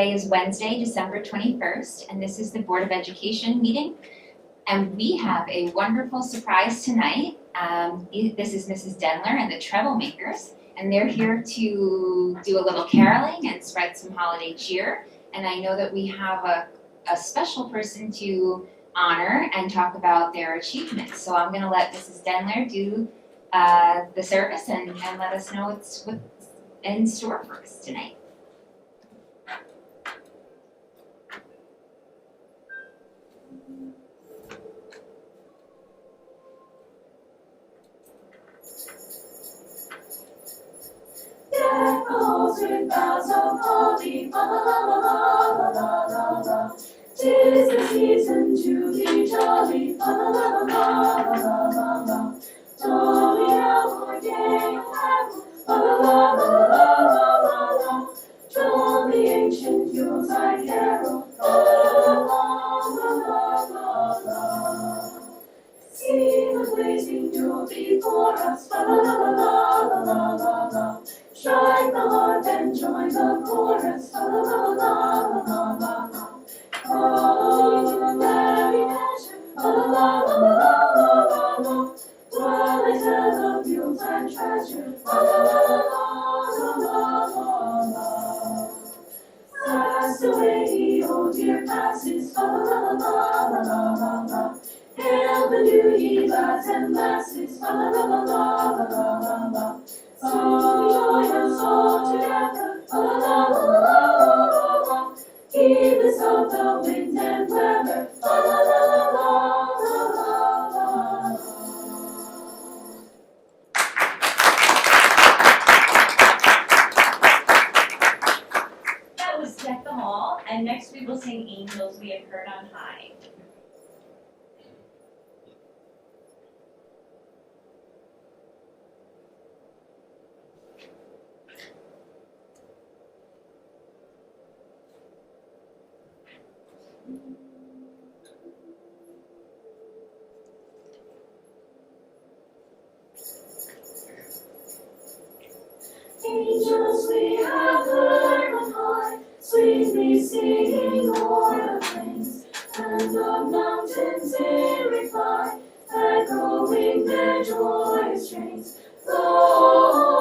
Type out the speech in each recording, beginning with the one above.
Today is Wednesday, December 21st, and this is the Board of Education meeting. And we have a wonderful surprise tonight. This is Mrs. Denler and the Treblemakers, and they're here to do a little caroling and spread some holiday cheer. And I know that we have a special person to honor and talk about their achievements. So I'm gonna let Mrs. Denler do the service and let us know what's in store for us tonight. Deck halls with boughs of holly, la la la la la la la. 'Tis the season to be jolly, la la la la la la la. Jolly our gay apple, la la la la la la. Jolly ancient Yuletide carol, la la la la la. See the blazing Yule before us, la la la la la la la. Strike the harp and join the chorus, la la la la la la la. Oh, merry measure, la la la la la la la. While I tell of Yuletide treasure, la la la la la la la. Fast away, oh dear passes, la la la la la la la. Hail the new ye lads and lasses, la la la la la la la. So join us all together, la la la la la la. Heed the sound of wind and weather, la la la la la la la. That was Deck the Hall, and next we will sing Angels We Have Heard on High. Angels we have heard on high, sweetly singing o'er the plains, and the mountains in reply, echoing their joyous strains. Gloria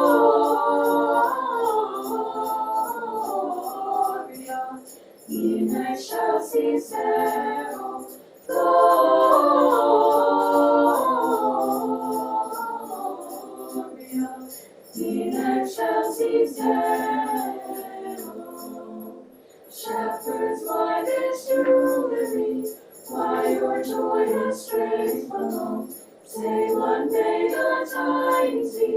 in excelsis Deo, Gloria in excelsis Deo. Shepherds, why this jubilee? Why your joyous strains below? Say one day the tidings be,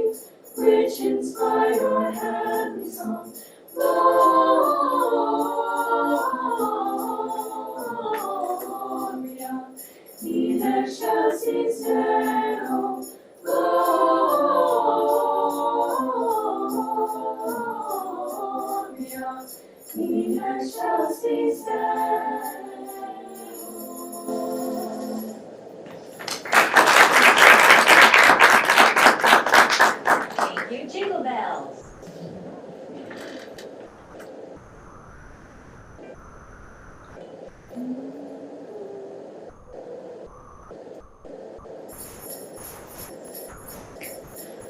which inspire your heavenly song. Gloria in excelsis Deo. Gloria in excelsis Deo. Thank you.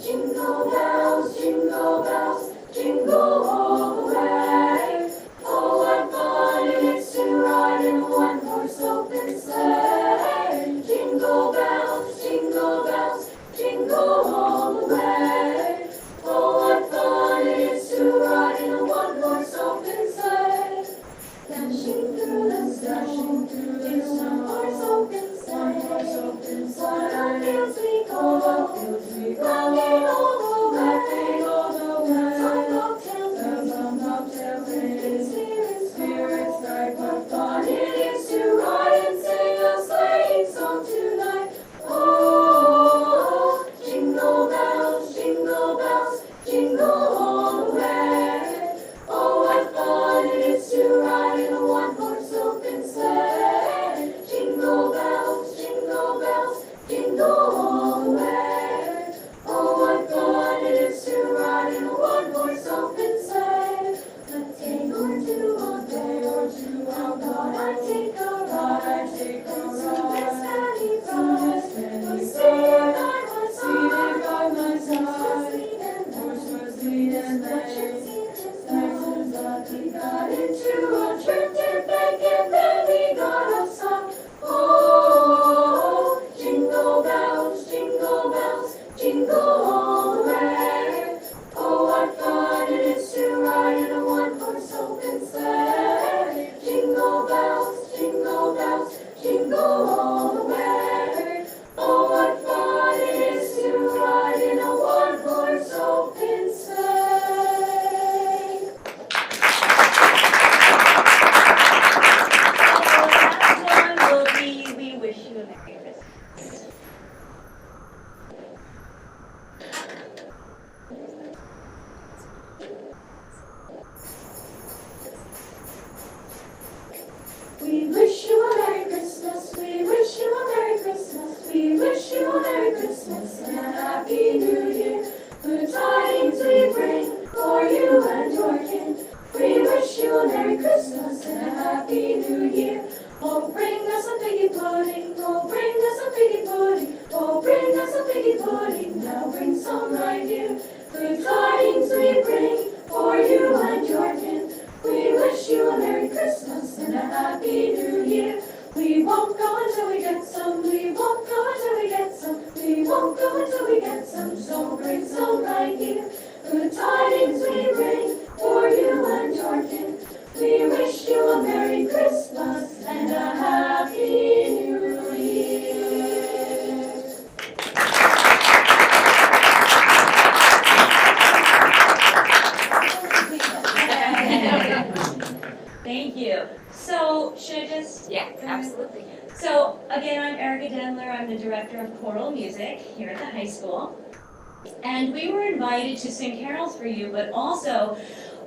Jingle bells. Jingle bells, jingle all the way. Oh, what fun So again, I'm Erica Denler. I'm the director of choral music here at the high school. And we were invited to sing carols for you, but also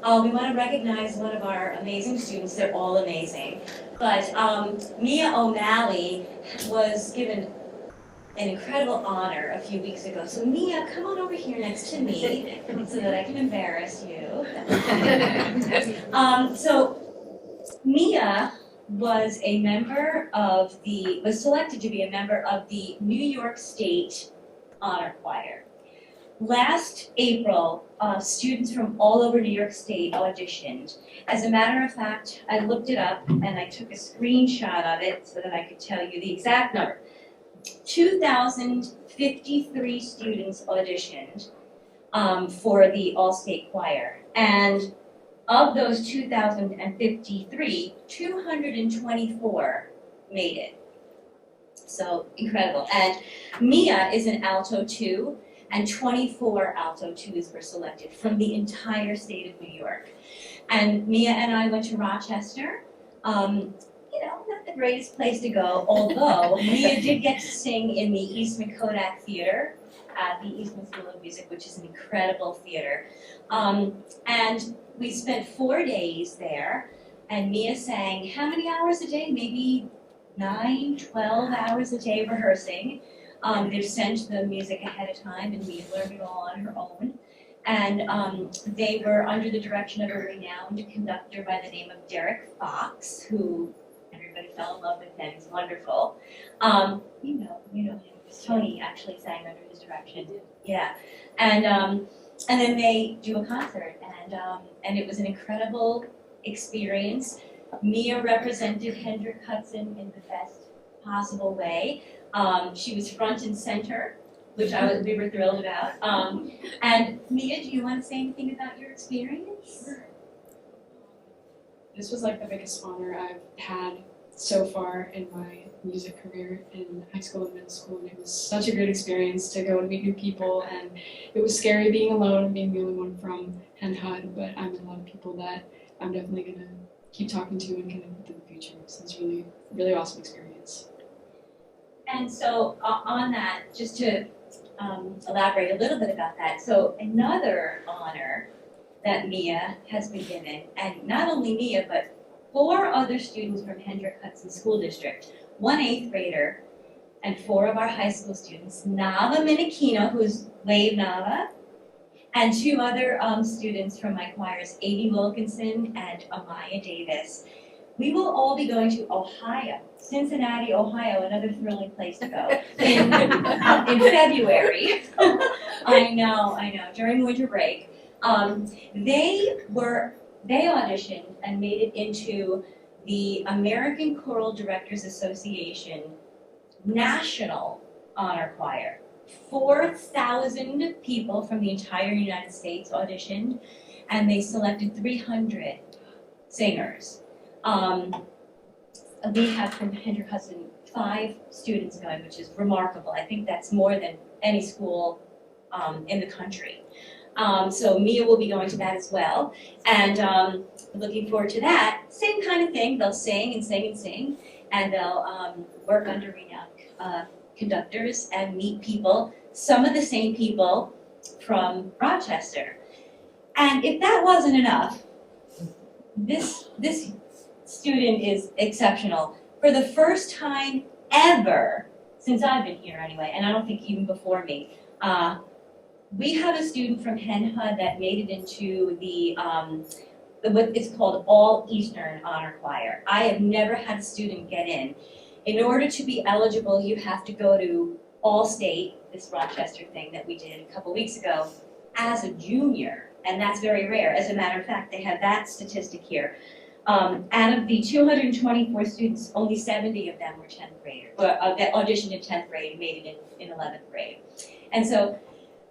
we want to recognize one of our amazing students. They're all amazing. But Mia O'Malley was given an incredible honor a few weeks ago. So Mia, come on over here next to me so that I can embarrass you. So Mia was selected to be a member of the New York State Honor Choir. Last April, students from all over New York State auditioned. As a matter of fact, I looked it up and I took a screenshot of it so that I could tell you the exact number. 2,053 students auditioned for the All-State Choir. And of those 2,053, 224 made it. So incredible. And Mia is an alto 2, and 24 alto 2s were selected from the entire state of New York. And Mia and I went to Rochester. Not the greatest place to go, although Mia did get to sing in the Eastman Kodak Theater at the Eastman School of Music, which is an incredible theater. And we spent 4 days there, and Mia sang how many hours a day? Maybe 9, 12 hours a day rehearsing. They've sent the music ahead of time, and Mia learned it all on her own. And they were under the direction of a renowned conductor by the name of Derek Fox, who everybody fell in love with him. He's wonderful. You know him. Tony actually sang under his direction. Yeah. And then they do a concert, and it was an incredible experience. Mia represented Hendrick Hudson in the best possible way. She was front and center, which we were thrilled about. And Mia, do you want to say anything about your experience? Sure. This was like the biggest honor I've had so far in my music career in high school and middle school, and it was such a great experience to go and meet new people, and it was scary being alone and being the only one from Hen Hud, but I met a lot of people that I'm definitely going to keep talking to and connect with in the future, so it's really, really awesome experience. And so on that, just to elaborate a little bit about that, so another honor that Mia has been given, and not only Mia, but 4 other students from Hendrick Hudson School District, 1 8th grader, and 4 of our high school students, Nava Minikino, who's Wave Nava, and 2 other students from my choirs, Amy Wilkinson and Amaya Davis. We will all be going to Ohio, Cincinnati, Ohio, another thrilling place to go, in February. I know, during winter break. They auditioned and made it into the American Choral Directors Association National Honor Choir. 4,000 people from the entire United States auditioned, and they selected 300 singers. We have from Hendrick Hudson 5 students going, which is remarkable. I think that's more than any school in the country. So Mia will be going to that as well, and looking forward to that. Same kind of thing, they'll sing and sing and sing, and they'll work under renowned conductors and meet people, some of the same people from Rochester. And if that wasn't enough, this student is exceptional. For the first time ever, since I've been here anyway, and I don't think even before me, we have a student from Hen Hud that made it into the what is called All Eastern Honor Choir. I have never had a student get in. In order to be eligible, you have to go to All State, this Rochester thing that we did a couple weeks ago, as a junior, and that's very rare. As a matter of fact, they have that statistic here. Out of the 224 students, only 70 of them were 10th graders, that auditioned in 10th grade and made it in 11th grade. And so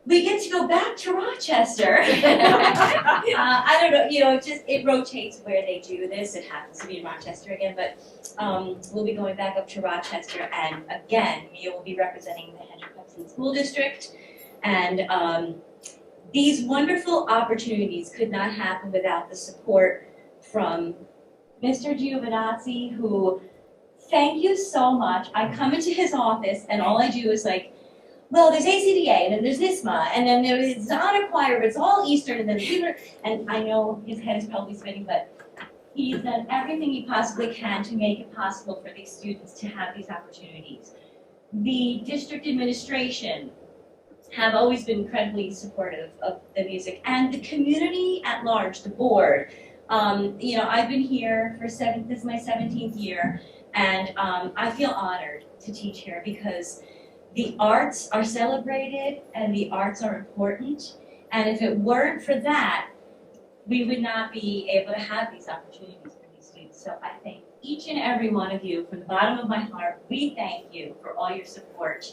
we get to go back to Rochester. I don't know, it rotates where they do this. It happens to be in Rochester again, but we'll be going back up to Rochester, and again, Mia will be representing the Hendrick Hudson School District. And these wonderful opportunities could not happen without the support from Mr. Giovinazzi, who thank you so much. I come into his office and all I do is like, well, there's ACDA, and then there's NISMA, and then there's honor choir, but it's all Eastern, and then and I know his head is probably spinning, but he's done everything he possibly can to make it possible for these students to have these opportunities. The district administration have always been incredibly supportive of the music, and the community at large, the board. I've been here for this is my 17th year, and I feel honored to teach here because the arts are celebrated and the arts are important. And if it weren't for that, we would not be able to have these opportunities for these students. So I thank each and every one of you from the bottom of my heart. We thank you for all your support.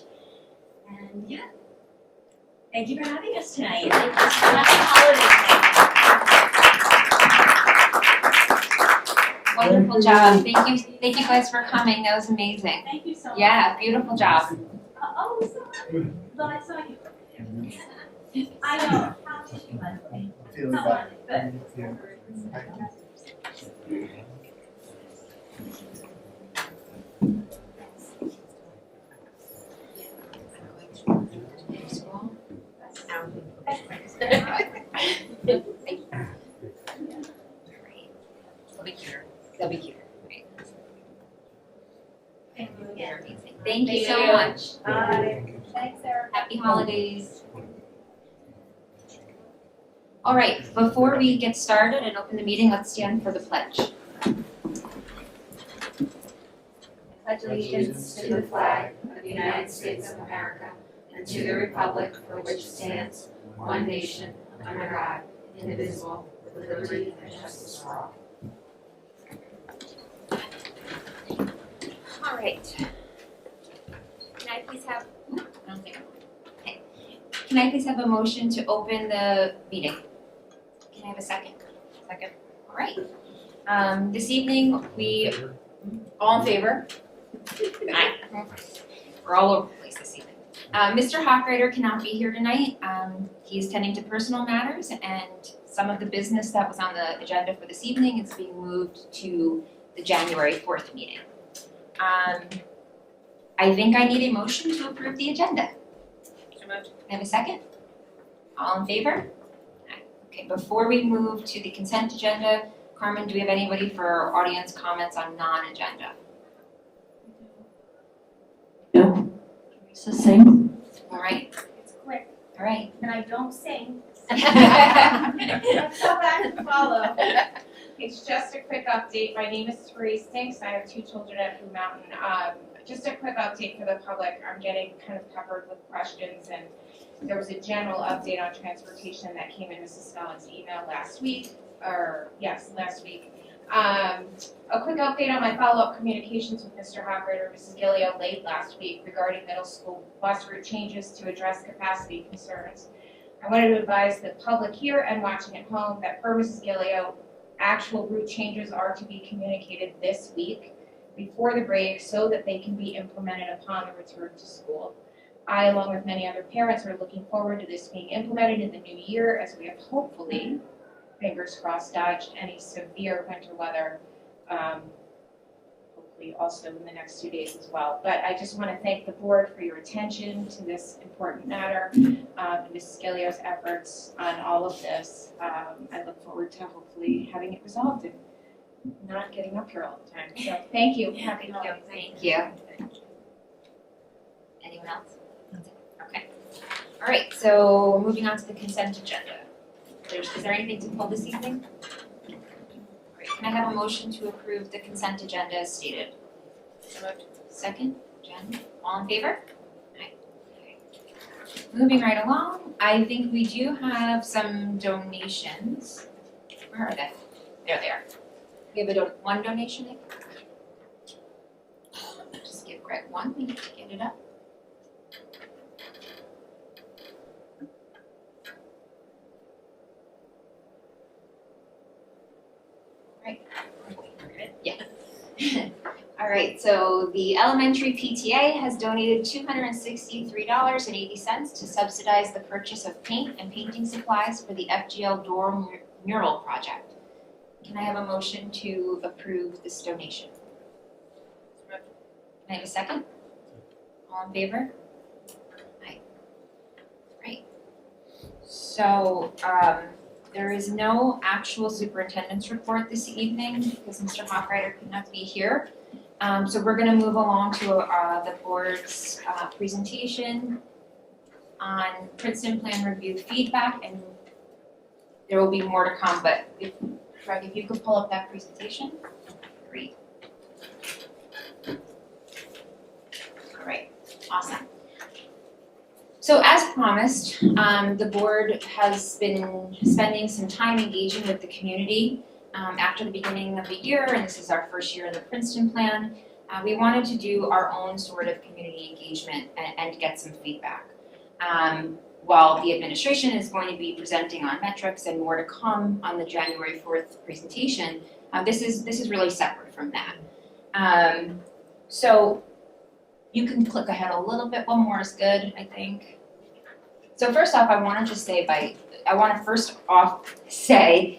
And yeah, thank you for having us tonight. Happy holidays. Wonderful job. Thank you guys for coming. That was amazing. Thank you so much. Yeah, beautiful job. Oh, sorry. No, I saw you. I know. How did you, by the way? Feeling How better. are you? Good. They'll be here. Right. Thank you again. They're amazing. Thank you so much. Bye. Thanks, Sarah. Happy holidays. All right, before we get started and open the meeting, let's stand for the pledge. I pledge allegiance to the flag of the United States of America and to the republic for which it stands, one nation, under God, indivisible, with liberty and justice for all. All right. Can I please have, I don't think, okay. Can I please have a motion to open the meeting? Can I have a second? Second. All right. This evening, all in favor? Aye. We're all over the place this evening. Mr. Hawkrider cannot be here tonight. He's tending to personal matters, and some of the business that was on the agenda for this evening is being moved to the January 4th meeting. I think I need a motion to approve the agenda. So moved. Can I have a second? All in favor? Okay, before we move to the consent agenda, Carmen, do we have anybody for audience comments on non-agenda? No. It's the same. All right, It's quick, all right. and I don't sing. All Let's go back and follow. It's just a quick update. My name is Therese Stinks. I have 2 children at Blue Mountain. Just a quick update for the public. I'm getting kind of peppered with questions, and there was a general update on transportation that came in Mrs. Scullin's email last week. A quick update on my follow-up communications with Mr. Hawkrider and Mrs. Gillio late last week regarding middle school bus route changes to address capacity concerns. I wanted to advise the public here and watching at home that per Mrs. Gillio, actual route changes are to be communicated this week before the break so that they can be implemented upon the return to school. I, along with many other parents, are looking forward to this being implemented in the new year as we have hopefully, fingers crossed, dodged any severe winter weather, hopefully also in the next 2 days as well. But I just want to thank the board for your attention to this important matter, Mrs. Gillio's efforts on all of this. I look forward to hopefully having it resolved and not getting up here all the time. So thank you. Happy holidays. Thank you. Anyone else? Okay. All right, so moving on to the consent agenda. Is there anything to pull this evening? All right, can I have a motion to approve the consent agenda as stated? Second, Jen, all in favor? Aye. Okay. Moving right along, I think we do have some donations. Where are they? There they are. We have one donation, I think. Just give Greg one, we need to get it up. Right. Yeah. All right, so the elementary PTA has donated $263.80 to subsidize the purchase of paint and painting supplies for the FGL door mural project. Can I have a motion to approve this donation? I have a second? All in favor? Aye. Great. So, there is no actual superintendent's report this evening because Mr. Hochreiter could not be here. So we're gonna move along to the board's presentation on Princeton Plan Review feedback, and there will be more to come, but Greg, if you could pull up that presentation, great. All right, awesome. So as promised, the board has been spending some time engaging with the community after the beginning of the year, and this is our first year of the Princeton Plan. We wanted to do our own sort of community engagement and get some feedback. While the administration is going to be presenting on metrics and more to come on the January 4th presentation, this is really separate from that. So you can click ahead a little bit, one more is good, I think. So first off, I want to say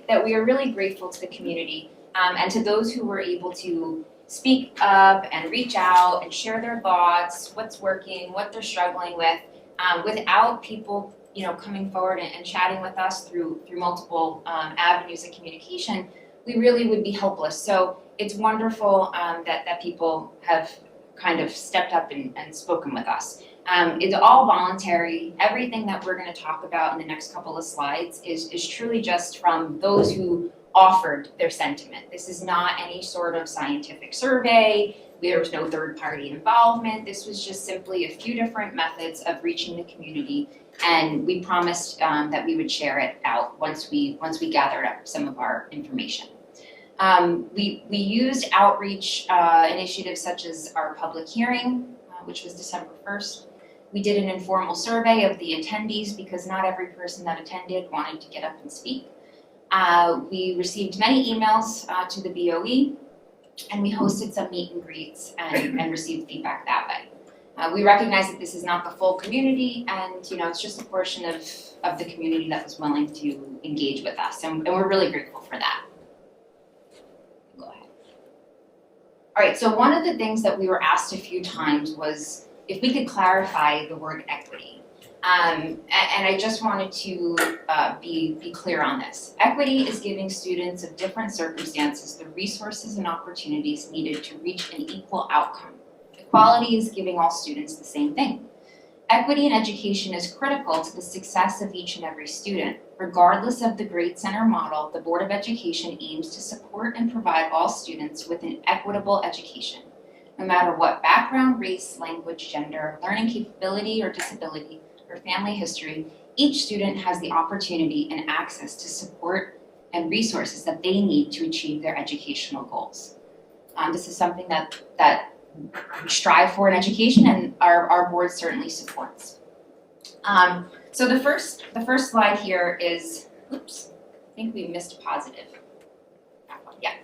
that we are really grateful to the community and to those who were able to speak up and reach out and share their thoughts, what's working, what they're struggling with. Without people, coming forward and chatting with us through multiple avenues of communication, we really would be helpless. So it's wonderful that people have kind of stepped up and spoken with us. It's all voluntary. Everything that we're going to talk about in the next couple of slides is truly just from those who offered their sentiment. This is not any sort of scientific survey. There was no third-party involvement. This was just simply a few different methods of reaching the community, and we promised that we would share it out once we gathered up some of our information. We used outreach initiatives such as our public hearing, which was December 1st. We did an informal survey of the attendees because not every person that attended wanted to get up and speak. We received many emails to the BOE, and we hosted some meet and greets and received feedback that way. We recognize that this is not the full community, and it's just a portion of the community that was willing to engage with us, and we're really grateful for that. Go ahead. All right, so one of the things that we were asked a few times was if we could clarify the word equity. And I just wanted to be clear on this. Equity is giving students of different circumstances the resources and opportunities needed to reach an equal outcome. Equality is giving all students the same thing. Equity in education is critical to the success of each and every student. Regardless of the grade center model, the Board of Education aims to support and provide all students with an equitable education. No matter what background, race, language, gender, learning capability or disability, or family history, each student has the opportunity and access to support and resources that they need to achieve their educational goals. This is something that we strive for in education, and our board certainly supports. So the first slide here is, oops, I think we missed positive. Yeah,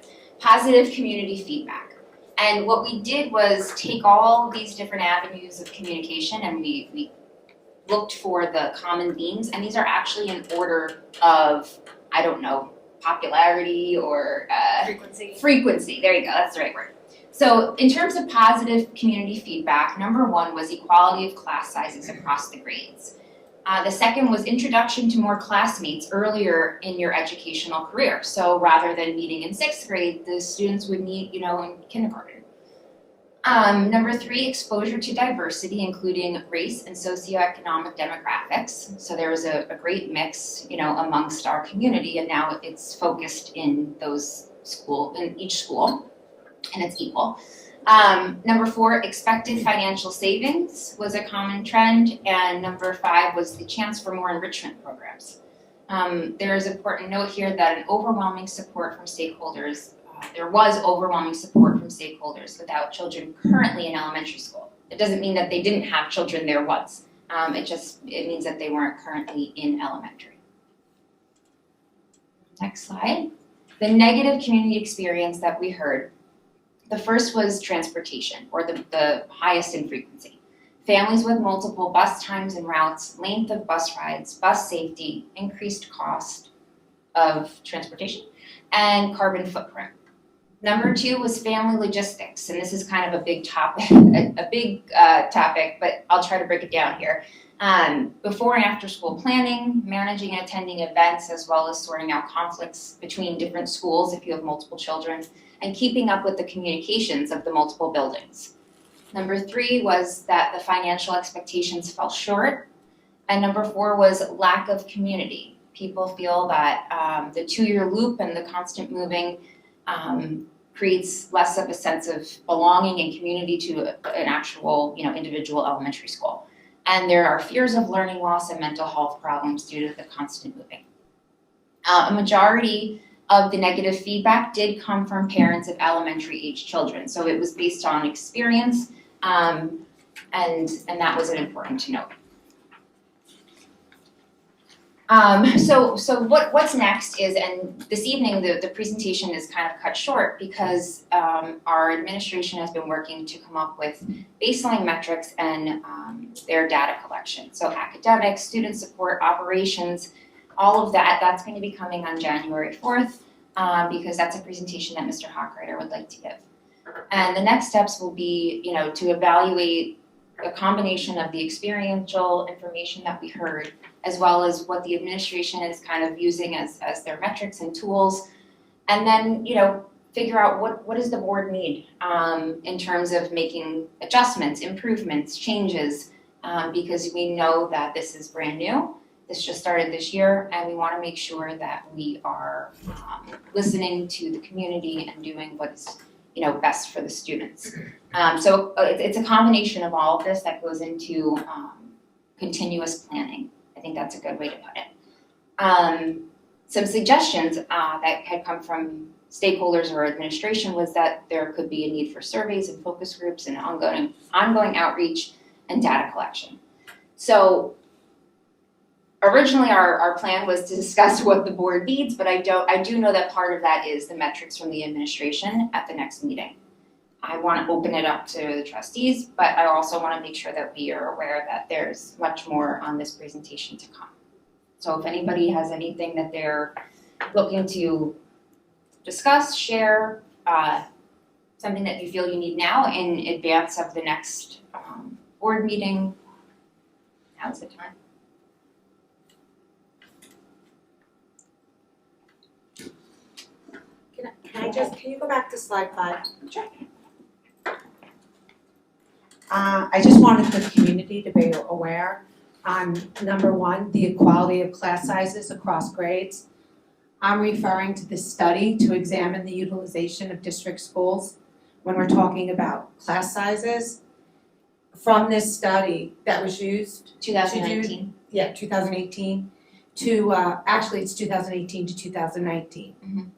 positive community feedback. And what we did was take all these different avenues of communication, and we looked for the common themes, and these are actually in order of, popularity or frequency, there you go, that's the right word. So in terms of positive community feedback, number one was equality of class sizes across the grades. The second was introduction to more classmates earlier in your educational career. So rather than meeting in 6th grade, the students would meet, in kindergarten. Number three, exposure to diversity, including race and socioeconomic demographics. So there was a great mix, amongst our community, and now it's focused in each school, and it's equal. Number four, expected financial savings was a common trend, and number five was the chance for more enrichment programs. There is an important note here that there was overwhelming support from stakeholders without children currently in elementary school. It doesn't mean that they didn't have children there once. It means that they weren't currently in elementary. Next slide. The negative community experience that we heard. The first was transportation, or the highest in frequency. Families with multiple bus times and routes, length of bus rides, bus safety, increased cost of transportation, and carbon footprint. Number 2 was family logistics, and this is kind of a big topic, topic, but I'll try to break it down here. Before and after school planning, managing and attending events, as well as sorting out conflicts between different schools if you have multiple children, and keeping up with the communications of the multiple buildings. Number 3 was that the financial expectations fell short. And number 4 was lack of community. People feel that the 2-year loop and the constant moving creates less of a sense of belonging and community to an actual, individual elementary school. And there are fears of learning loss and mental health problems due to the constant moving. A majority of the negative feedback did come from parents of elementary age children. So it was based on experience, and that was important to note. So what's next is, and this evening the presentation is kind of cut short because our administration has been working to come up with baseline metrics and their data collection. So academics, student support, operations, all of that's going to be coming on January 4th because that's a presentation that Mr. Hochreiter would like to give. And the next steps will be, to evaluate a combination of the experiential information that we heard, as well as what the administration is kind of using as their metrics and tools, and then, figure out what does the board need in terms of making adjustments, improvements, changes, because we know that this is brand new. This just started this year, and we want to make sure that we are listening to the community and doing what's best for the students. So it's a combination of all of this that goes into continuous planning. I think that's a good way to put it. Some suggestions that had come from stakeholders or administration was that there could be a need for surveys and focus groups and ongoing outreach and data collection. So originally our plan was to discuss what the board needs, but I do know that part of that is the metrics from the administration at the next meeting. I want to open it up to the trustees, but I also want to make sure that we are aware that there's much more on this presentation to come. So if anybody has anything that they're looking to discuss, share, something that you feel you need now in advance of the next board meeting, now's the time. Can you go back to slide 5? Sure. I just wanted the community to be aware on number 1, the equality of class sizes across grades. I'm referring to this study to examine the utilization of district schools when we're talking about class sizes. From this study that was used 2019. 2018 to actually it's 2018 to 2019. Mhm.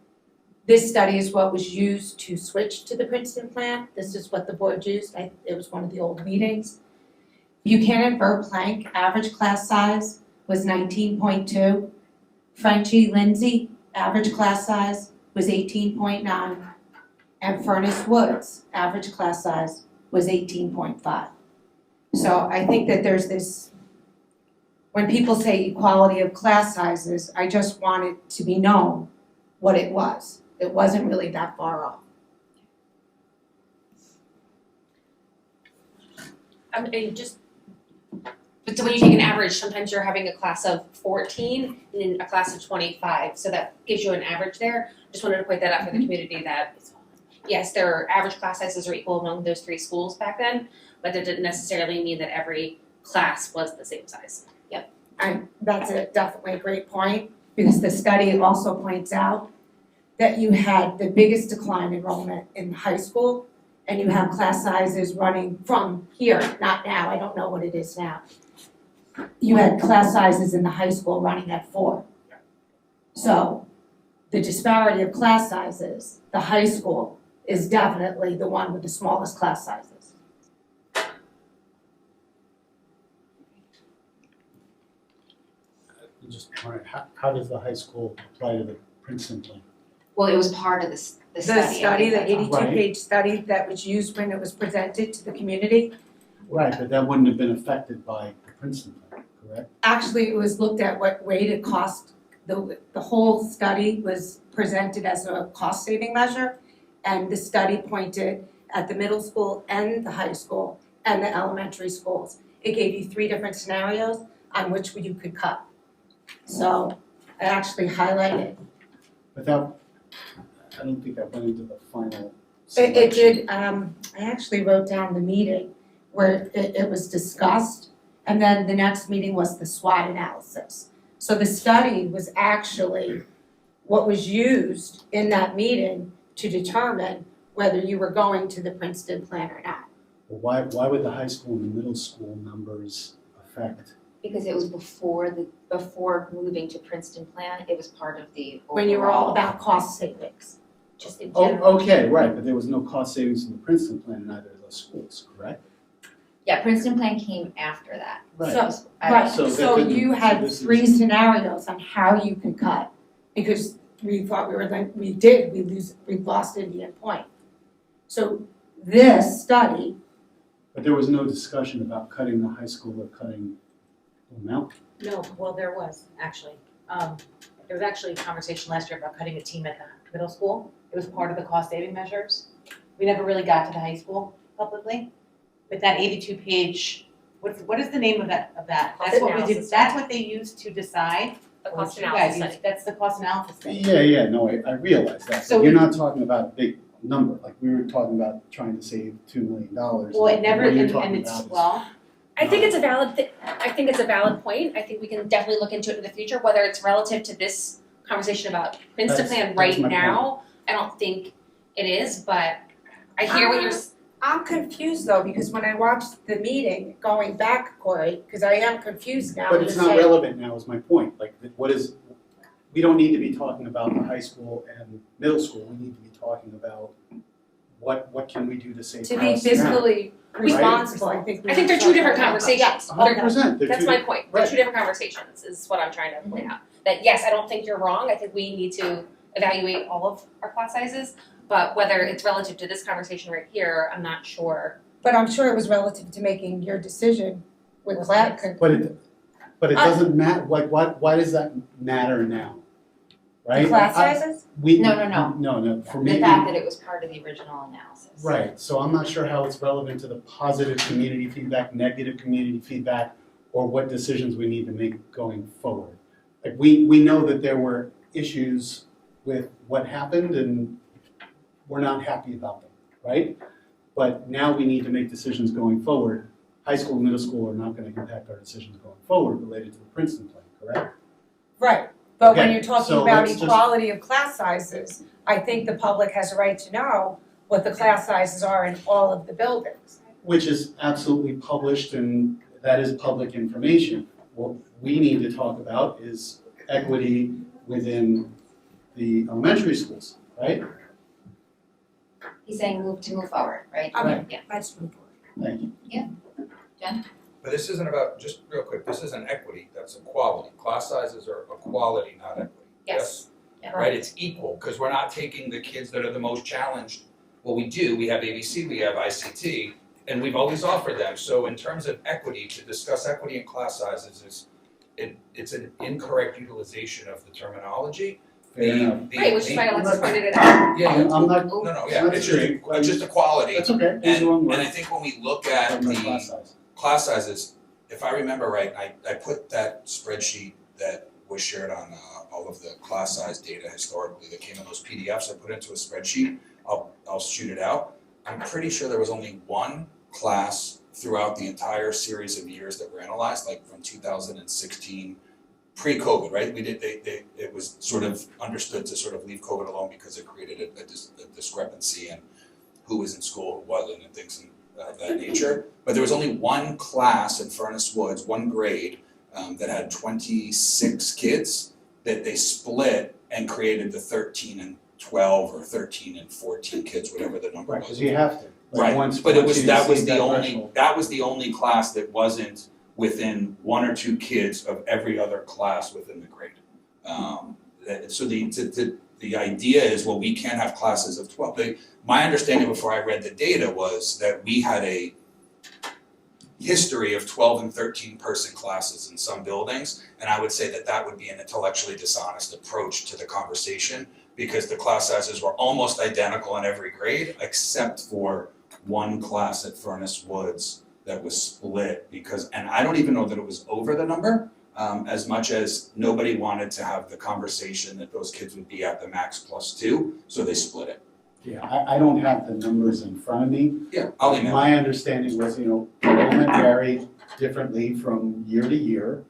This study is what was used to switch to the Princeton plan. This is what the board used. It was one of the old meetings. Buchanan Verplank average class size was 19.2. Frenchie Lindsay average class size was 18.9. And Furnace Woods average class size was 18.5. So I think that there's this, when people say equality of class sizes, I just want it to be known what it was. It wasn't really that far off. But so when you take an average, sometimes you're having a class of 14 and a class of 25, so that gives you an average there. Just wanted to point that out for the community that, yes, their average class sizes are equal among those 3 schools back then, but that didn't necessarily mean that every class was the same size. That's definitely a great point, because the study also points out that you had the biggest decline enrollment in high school, and you have class sizes running from here, not now, I don't know what it is now. You had class sizes in the high school running at 4. So the disparity of class sizes, the high school is definitely the one with the smallest class sizes. Just wondering, how does the high school apply to the Princeton plan? Well, it was part of the study. The study, the I think that's all. 82-page study that was used when it was presented to the community, Right, but that wouldn't have been affected by the Princeton plan, correct? actually it was looked at what rate it cost. The whole study was presented as a cost saving measure, And the study pointed at the middle school and the high school and the elementary schools. It gave you 3 different scenarios on which you could cut. So I actually highlighted. But that, I don't think that went into the final It selection. did, I actually wrote down the meeting where it was discussed, and then the next meeting was the SWOT analysis. So the study was actually what was used in that meeting to determine whether you were going to the Princeton plan or not. Well, why would the high school and the middle school numbers affect? Because it was before moving to Princeton plan, it was part of the overall. When you were all about cost savings, just in Oh, general. okay, right, but there was no cost savings in the Princeton plan in either of those schools, correct? Yeah, Princeton plan came after that. So- I- Right, So so that- you had this is- 3 scenarios on how you could cut, because we thought we lost Indian Point. So this study, But there was no discussion about cutting the high school or cutting Blue Mountain. No, well, there was, actually. There was actually a conversation last year about cutting a team at the middle school. It was part of the cost saving measures. We never really got to the high school publicly. But that 82-page, what is the name of that? That's what we did, analysis. that's what they used to decide. The or cost you guys analysis used- study. That's the cost analysis thing. Yeah, no, I realize that, So but you're we- not talking about a big number, like we were talking about trying to save $2 million. Well, it never, What you're and talking it's, about is- well, I think it's a valid I think it's a valid point. I think we can definitely look into it in the future, whether it's relative to this conversation about Princeton That's- plan that's right my now. I don't think it is, but I hear what you're I'm confused though, because when I watched the meeting, going back, Corey, because I am confused now. But it's to not say- relevant now is my point, like, we don't need to be talking about the high school and middle school, we need to be talking about what can we do to save To be costs now. fiscally responsible, I think. I think they're two different conversations. Yes, 100%, they're That's two my point. They're right. two different conversations, is what I'm trying to point out. That yes, I don't think you're wrong. I think we need to evaluate all of our class sizes. But whether it's relative to this conversation right here, I'm not sure. But I'm sure it was relative to making your decision with that. But it doesn't matter, like, why does that matter now? Right? Class sizes? No, for me. The fact that it was part of the original analysis. Right, so I'm not sure how it's relevant to the positive community feedback, negative community feedback, or what decisions we need to make going forward. Like, we know that there were issues with what happened and we're not happy about them, right? But now we need to make decisions going forward. High school and middle school are not gonna impact our decisions going forward related to the Princeton plan, correct? Right, but when Okay, you're talking so about let's just- equality of class sizes, I think the public has a right to know what the class sizes are in all of the buildings. Which is absolutely published and that is public information. What we need to talk about is equity within the elementary schools, right? He's saying move forward, right? Okay. Yeah. Let's move forward. Thank you. But this isn't about, just real quick, this isn't equity, that's equality. Class sizes are equality, not equity. Yes. Right, it's equal, because we're not taking the kids that are the most challenged. Well, we do, we have ABC, we have ICT, and we've always offered them. So in terms of equity, to discuss equity in class sizes it's an incorrect utilization of the terminology. Fair enough. Right, which is why Alexis pointed it out. Yeah, I'm not, no, yeah, That's it's just, great. it's just equality. that's okay, use the wrong And I word. think when we look at Talking about the class size. class sizes, if I remember right, I put that spreadsheet that was shared on all of the class size data historically that came in those PDFs, I put it into a spreadsheet, I'll shoot it out. I'm pretty sure there was only one class throughout the entire series of years that were analyzed, like from 2016, pre-COVID, right? It was sort of understood to sort of leave COVID alone because it created a discrepancy in who was in school, who wasn't, and things of that nature. But there was only one class in Furnace Woods, one grade, that had 26 kids that they split and created the 13 and 12 or 13 and 14 kids, whatever the number Right, was. because you have to. Like, Right, once- but it once was, you that was exceed the that only, threshold. that was the only class that wasn't within one or two kids of every other class within the grade. So the idea is, well, we can't have classes of 12. My understanding before I read the data was that we had a history of 12 and 13 person classes in some buildings, and I would say that that would be an intellectually dishonest approach to the conversation, because the class sizes were almost identical in every grade, except for one class at Furnace Woods that was split because, and I don't even know that it was over the number, as much as nobody wanted to have the conversation that those kids would be at the max +2, so they split it. Yeah, I don't have the numbers in front of me. Yeah, I'll email. My understanding was, enrollment varied differently from year to year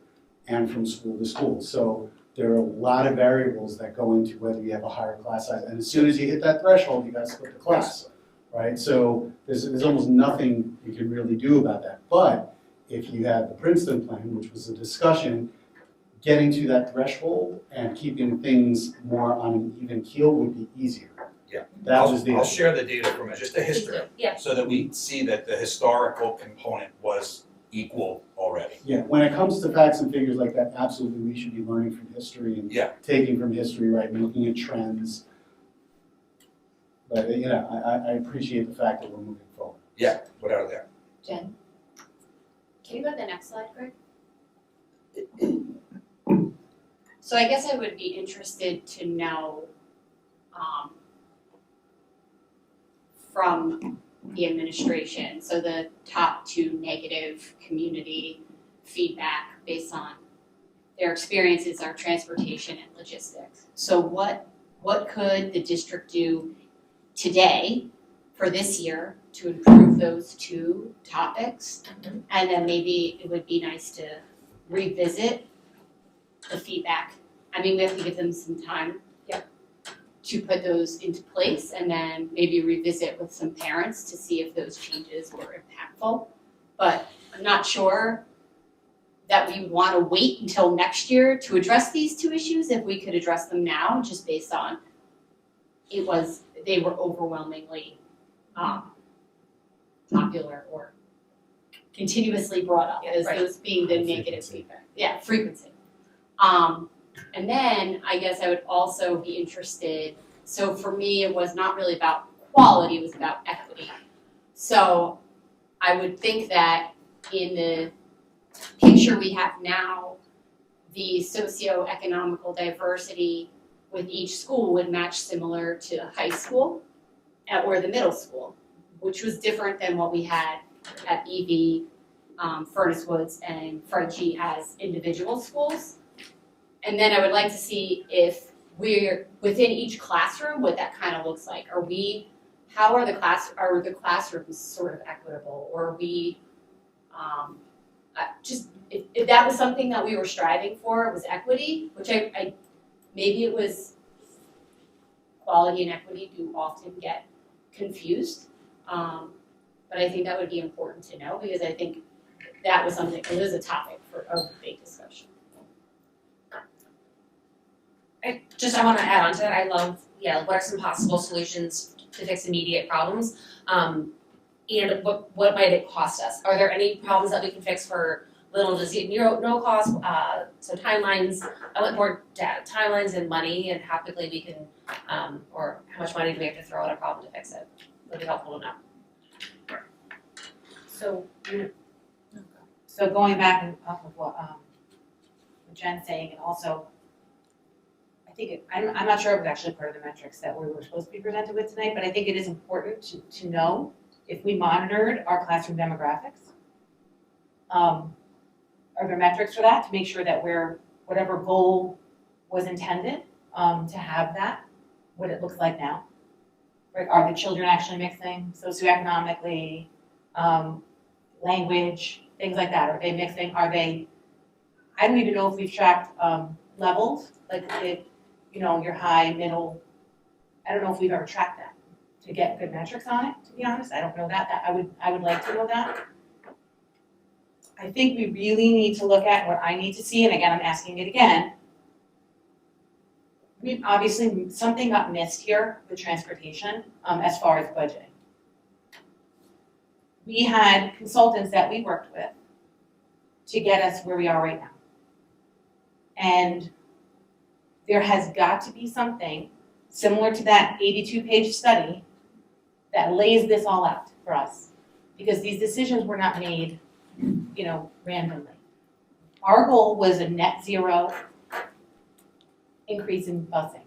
and from school to school. So there are a lot of variables that go into whether you have a higher class size. And as soon as you hit that threshold, you gotta split the class, right? So there's almost nothing you can really do about that. But if you had the Princeton plan, which was a discussion, getting to that threshold and keeping things more on an even keel would be easier. Yeah. That was the I'll idea. share the data from it, just the history, Yeah. so that we see that the historical component was equal already. Yeah, when it comes to facts and figures like that, absolutely, we should be learning from history and Yeah. taking from history, right, and looking at trends. But, I appreciate the fact that we're moving forward. Yeah, without a doubt. Jen? Can you go to the next slide, Greg? So I guess I would be interested to know, from the administration, so the top 2 negative community feedback based on their experiences are transportation and logistics. So what could the district do today for this year to improve those 2 topics? And then maybe it would be nice to revisit the feedback. I mean, we have to give them some time to put those into place and then maybe revisit with some parents to see if those changes were impactful. But I'm not sure that we want to wait until next year to address these 2 issues, if we could address them now, just based on they were overwhelmingly popular or continuously brought up as those being the negative feedback. Yeah, frequency. And then I guess I would also be interested, so for me, it was not really about quality, it was about equity. So I would think that in the picture we have now, the socioeconomical diversity with each school would match similar to high school or the middle school, which was different than what we had at EV, Furnace Woods, and Frenchie as individual schools. And then I would like to see if we're within each classroom, what that kind of looks like. Are the classrooms sort of equitable, or are we, if that was something that we were striving for, was equity, which I maybe it was quality and equity do often get confused. But I think that would be important to know, because I think that was something, it was a topic for a big discussion. I want to add on to that. I love, what are some possible solutions to fix immediate problems? And what might it cost us? Are there any problems that we can fix for little to no cost? So timelines, I want more data, timelines and money, and how quickly we can, or how much money do we have to throw at a problem to fix it? Would be helpful to know. So going back and off of what Jen's saying, and also I'm not sure it was actually part of the metrics that we were supposed to be presented with tonight, but I think it is important to know if we monitored our classroom demographics. Are there metrics for that to make sure that whatever goal was intended to have that, what it looks like now? Right? Are the children actually mixing socioeconomically, language, things like that? Are they mixing? I don't even know if we've tracked levels, like your high, middle. I don't know if we've ever tracked that to get good metrics on it, to be honest. I don't know that. I would like to know that. I think we really need to look at what I need to see, and again, I'm asking it again. Obviously, something got missed here with transportation as far as budgeting. We had consultants that we worked with to get us where we are right now. And there has got to be something similar to that 82-page study that lays this all out for us, because these decisions were not made, randomly. Our goal was a net zero increase in busing.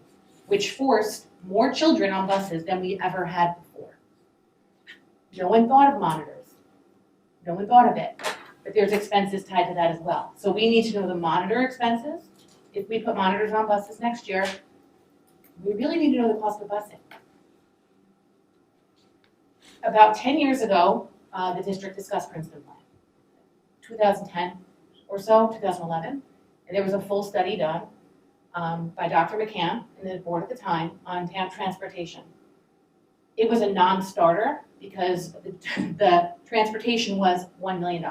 which forced more children on buses than we ever had before. No one thought of monitors. No one thought of it, but there's expenses tied to that as well. So we need to know the monitor expenses. If we put monitors on buses next year, we really need to know the cost of busing. About 10 years ago, the district discussed Princeton Plan. 2010 or so, 2011, and there was a full study done by Dr. McCann and the board at the time on town transportation. It was a non-starter because the transportation was $1 million.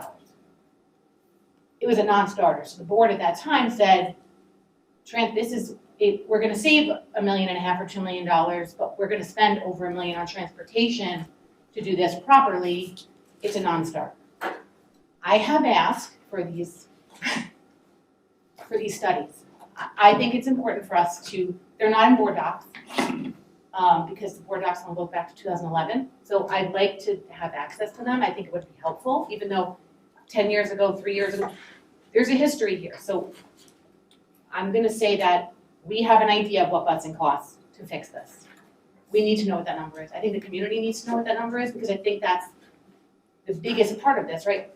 It was a non-starter, so the board at that time said, we're gonna save $1.5 million or $2 million, but we're gonna spend over $1 million on transportation to do this properly. It's a non-starter. I have asked for these studies. I think it's important for us they're not in board docs, because the board docs only go back to 2011. So I'd like to have access to them. I think it would be helpful, even though 10 years ago, 3 years ago, there's a history here. So I'm gonna say that we have an idea of what busing costs to fix this. We need to know what that number is. I think the community needs to know what that number is, because I think that's the biggest part of this, right?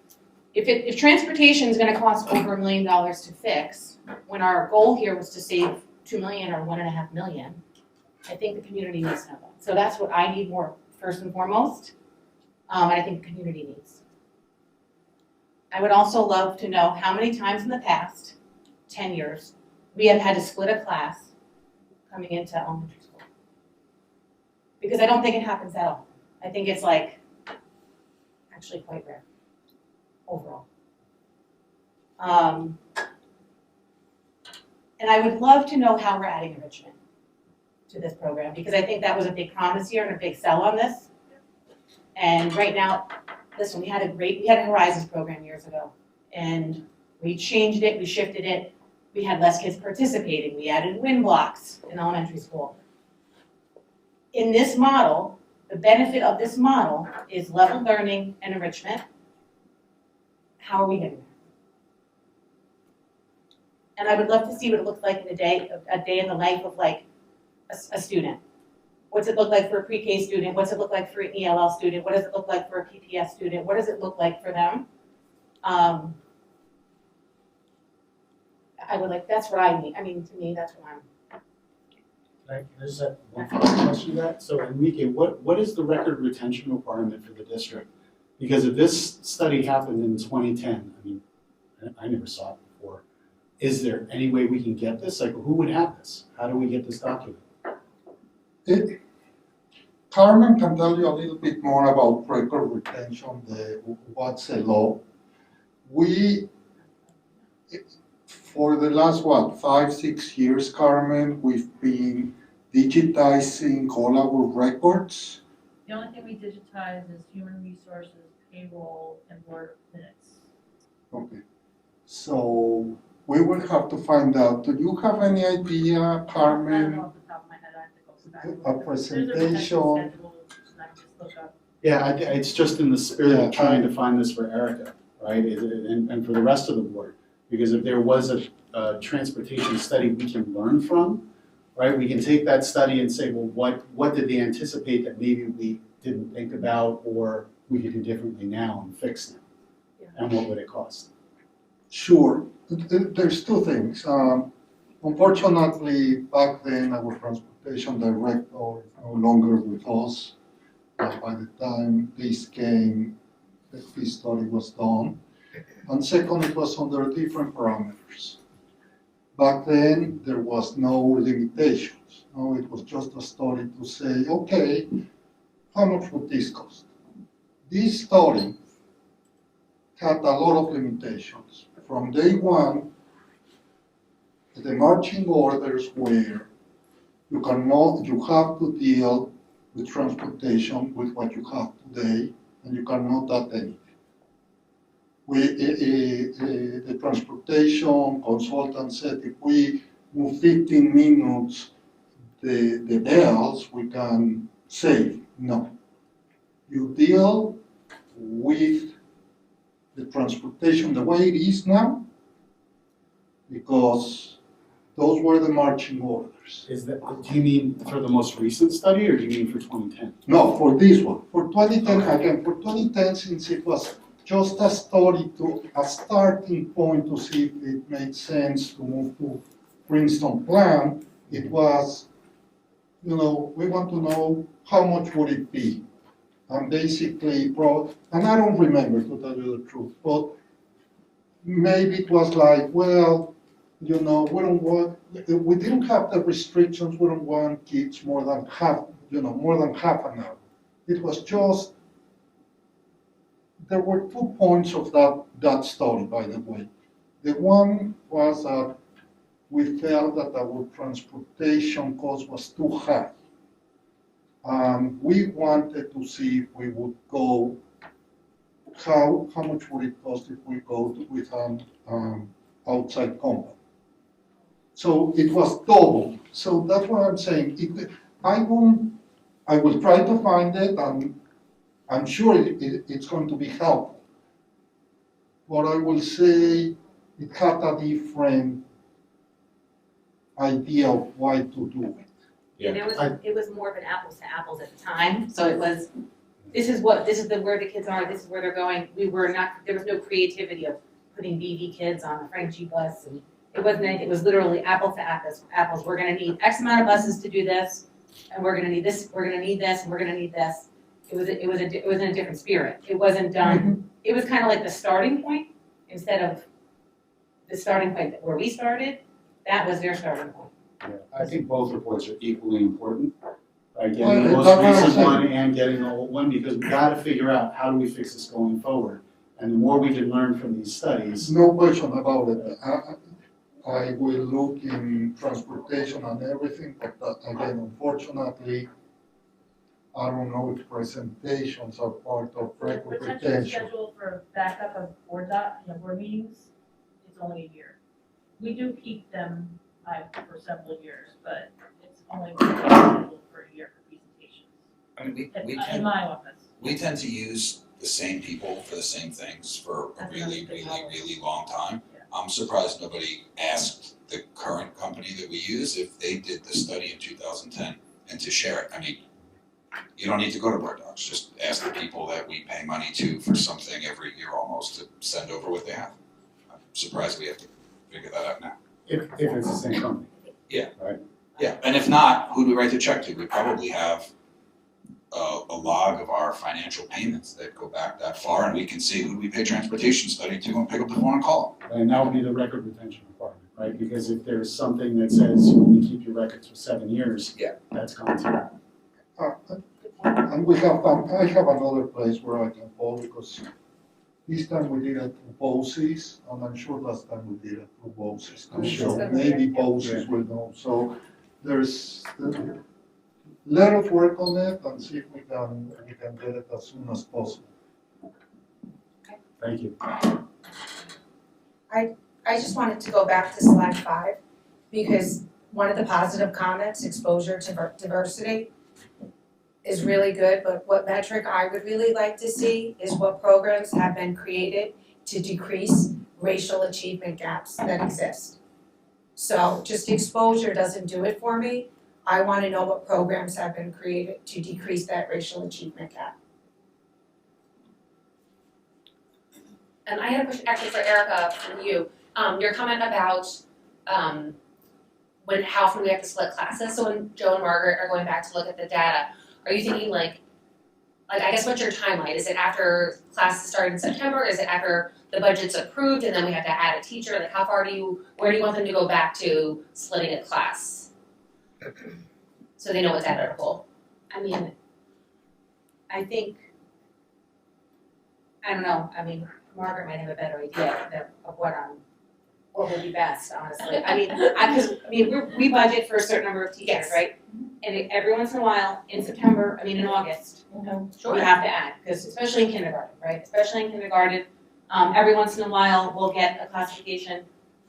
If transportation is gonna cost over $1 million to fix, when our goal here was to save $2 million or $1.5 million, I think the community needs to know that. So that's what I need more, first and foremost, and I think the community needs. I would also love to know how many times in the past 10 years we have had to split a class coming into elementary school. Because I don't think it happens at all. I think it's actually quite rare overall. And I would love to know how we're adding enrichment to this program, because I think that was a big promise here and a big sell on this. And right now, listen, we had a Horizons program years ago, and we changed it, we shifted it. We had less kids participating. We added win blocks in elementary school. In this model, the benefit of this model is level learning and enrichment. How are we getting there? And I would love to see what it looks like in a day in the life of a student. What's it look like for a pre-K student? What's it look like for an ELL student? What does it look like for a PPS student? What does it look like for them? That's what I need. I mean, to me, that's what I'm. I just have one follow-up question to that. So Enrique, what is the record retention requirement for the district? Because if this study happened in 2010, I mean, I never saw it before. Is there any way we can get this? Who would have this? How do we get this document? Carmen can tell you a little bit more about record retention, what's the law. For the last, 5-6 years, Carmen, we've been digitizing all our records. The only thing we digitize is human resources, payroll, and board minutes. Okay, so we will have to find out. Do you have any idea, I don't Carmen, know off the top of my head, I have to go back. a There's a retention presentation? schedule, and I can just look up. Yeah, it's just in the spirit of trying to find this for Erica, right? And for the rest of the board. Because if there was a transportation study we can learn from, right? We can take that study and say, well, what did they anticipate that maybe we didn't think about, or we could do differently now and fix now? And what would it cost? Sure. There's two things. Unfortunately, back then, our transportation director is no longer with us. By the time this came, the study was done. And second, it was under different parameters. Back then, there was no limitations. No, it was just a study to say, okay, how much would this cost? This study had a lot of limitations. From day one, the marching orders were you have to deal with transportation with what you have today, and you cannot add anything. The transportation consultant said if we move 15 minutes the bells, we can save. No. You deal with the transportation the way it is now, because Those were the marching orders. Is that, do you mean for the most recent study, or do you mean for 2010? No, for this one. For 2010, Okay. again, for 2010, since it was just a study a starting point to see if it made sense to move to Princeton plan, it was, we want to know how much would it be? And basically, and I don't remember, to tell you the truth, but maybe it was like, well, we didn't have the restrictions, we don't want kids more than half an hour. It was just, there were 2 points of that study, by the way. The one was that we felt that our transportation cost was too high. We wanted to see if we would go, how much would it cost if we go with an outside company. So it was double. So that's what I'm saying. I will try to find it, and I'm sure it's going to be helpful. But I will say it had a different idea of why to do it. Yeah. And it was more of an apples to apples at the time, so it was, this is where the kids are, this is where they're going. There was no creativity of putting BV kids on a Frank G bus, and it was literally apples to apples. We're gonna need X amount of buses to do this, and we're gonna need this, we're gonna need this, and we're gonna need this. It was in a different spirit. It wasn't done, it was kind of like the starting point, instead of the starting point where we started, that was their starting point. Yeah, I think both reports are equally important. Getting Well, the most that's what I'm recent saying. one and getting the old one, because we gotta figure out how do we fix this going forward. And the more we can learn from these studies, No question about it. I will look in transportation and everything, but again, unfortunately, I don't know if presentations are part of The record potential retention. schedule for backup of board meetings is only a year. We do keep them for several years, but it's only scheduled for a year for presentations. I mean, In my office. we tend to use the same people for the same things for a really, really, really long time. Yeah. I'm surprised nobody asked the current company that we use if they did the study in 2010 and to share it. I mean, you don't need to go to Board Docs, just ask the people that we pay money to for something every year almost to send over what they have. I'm surprised we have to figure that out now. if it's the same company. Yeah, and if not, who do we write the check to? We probably have a log of our financial payments that go back that far, and we can see who do we pay transportation study to and pick up the phone and call them. And that would be the record retention requirement, right? Because if there's something that says you only keep your records for 7 years, Yeah. that's gone through. And I have another place where I can call, because this time we did it through BOCES, and I'm sure last time we did it through BOCES. I'm sure, maybe BOCES will know. So let us work on it and see if we can get it as soon as possible. Thank you. I just wanted to go back to slide 5, because one of the positive comments, exposure to diversity, is really good, but what metric I would really like to see is what programs have been created to decrease racial achievement gaps that exist. So just exposure doesn't do it for me. I want to know what programs have been created to decrease that racial achievement gap. And I had a question actually for Erica from you. Your comment about how often we have to split classes. So when Joe and Margaret are going back to look at the data, are you thinking like I guess what's your timeline? Is it after classes start in September? Is it after the budget's approved and then we have to add a teacher? Like where do you want them to go back to splitting a class? So they know what's editable. I mean, I don't know, Margaret might have a better idea of what would be best, honestly. We budget for a certain number of teachers, Yes. right? And every once in a while, in August, we have to add, because especially in kindergarten, right? Especially in kindergarten, every once in a while, we'll get a classification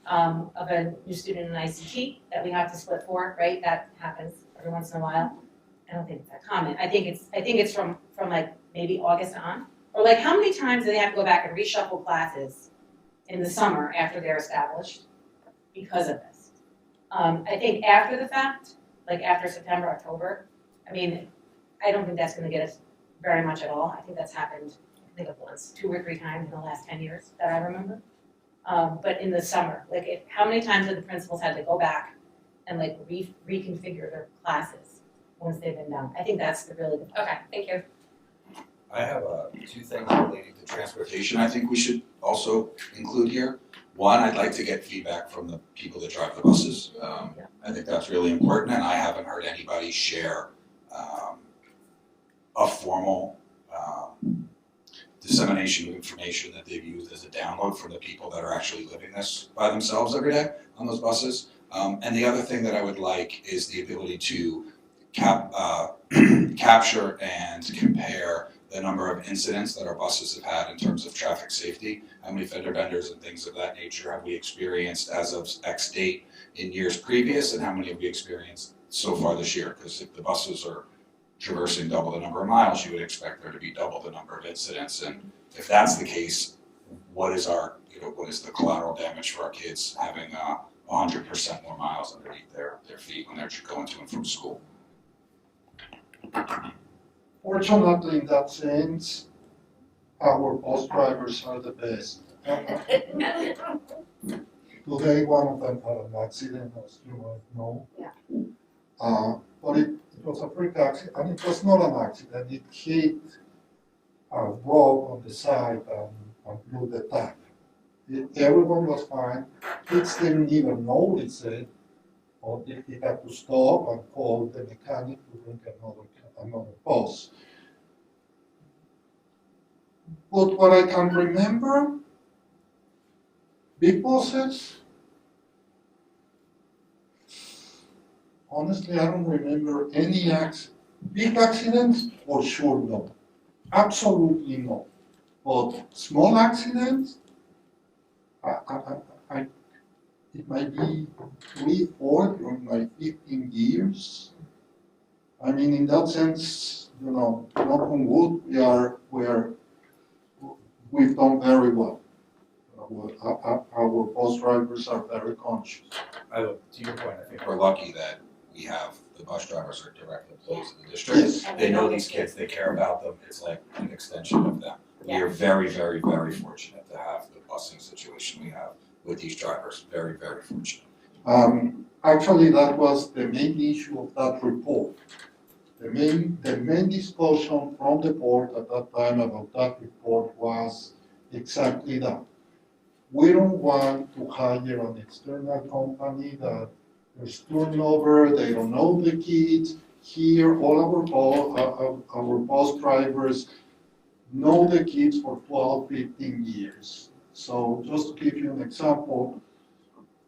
of a new student in ICT that we have to split for, right? That happens every once in a while. I don't think it's that common. I think it's from like maybe August on. Or like how many times do they have to go back and reshuffle classes in the summer after they're established because of this? I think after the fact, like after September, October, I mean, I don't think that's gonna get us very much at all. I think that's happened, I think of once, 2 or 3 times in the last 10 years that I remember. But in the summer, like how many times have the principals had to go back and like reconfigure their classes once they've been done? I think that's the really. Okay, thank you. I have 2 things relating to transportation I think we should also include here. One, I'd like to get feedback from the people that drive the buses. I think that's really important, and I haven't heard anybody share a formal dissemination of information that they've used as a download from the people that are actually living this by themselves every day on those buses. And the other thing that I would like is the ability to capture and compare the number of incidents that our buses have had in terms of traffic safety. How many fender benders and things of that nature have we experienced as of X date in years previous, and how many have we experienced so far this year? Because if the buses are traversing double the number of miles, you would expect there to be double the number of incidents. And if that's the case, what is the collateral damage for our kids having 100% more miles underneath their feet when they're going to and from school? Fortunately, in that sense, our bus drivers are the best. Today, one of them had an accident, as you might know. But it was a freak accident, and it was not an accident. It hit a rock on the side and blew the tap. Everyone was fine. Kids didn't even notice it, or they had to stop and call the mechanic to bring another bus. But what I can remember, big buses, honestly, I don't remember any big accidents, for sure no. Absolutely no. But small accidents, it might be 3, 4 during my 15 years. I mean, in that sense, knock on wood, we've done very well. Our bus drivers are very conscious. To your point, I think we're lucky that we have the bus drivers are direct employees of the district. Yes. They know these kids, they care about them, it's like an extension of them. We are very, very, very fortunate to have the busing situation we have with these drivers, very, very fortunate. Actually, that was the main issue of that report. The main discussion from the board at that time about that report was exactly that. We don't want to hire an external company that is turnover, they don't know the kids. Here, all our bus drivers know the kids for 12, 15 years. So just to give you an example,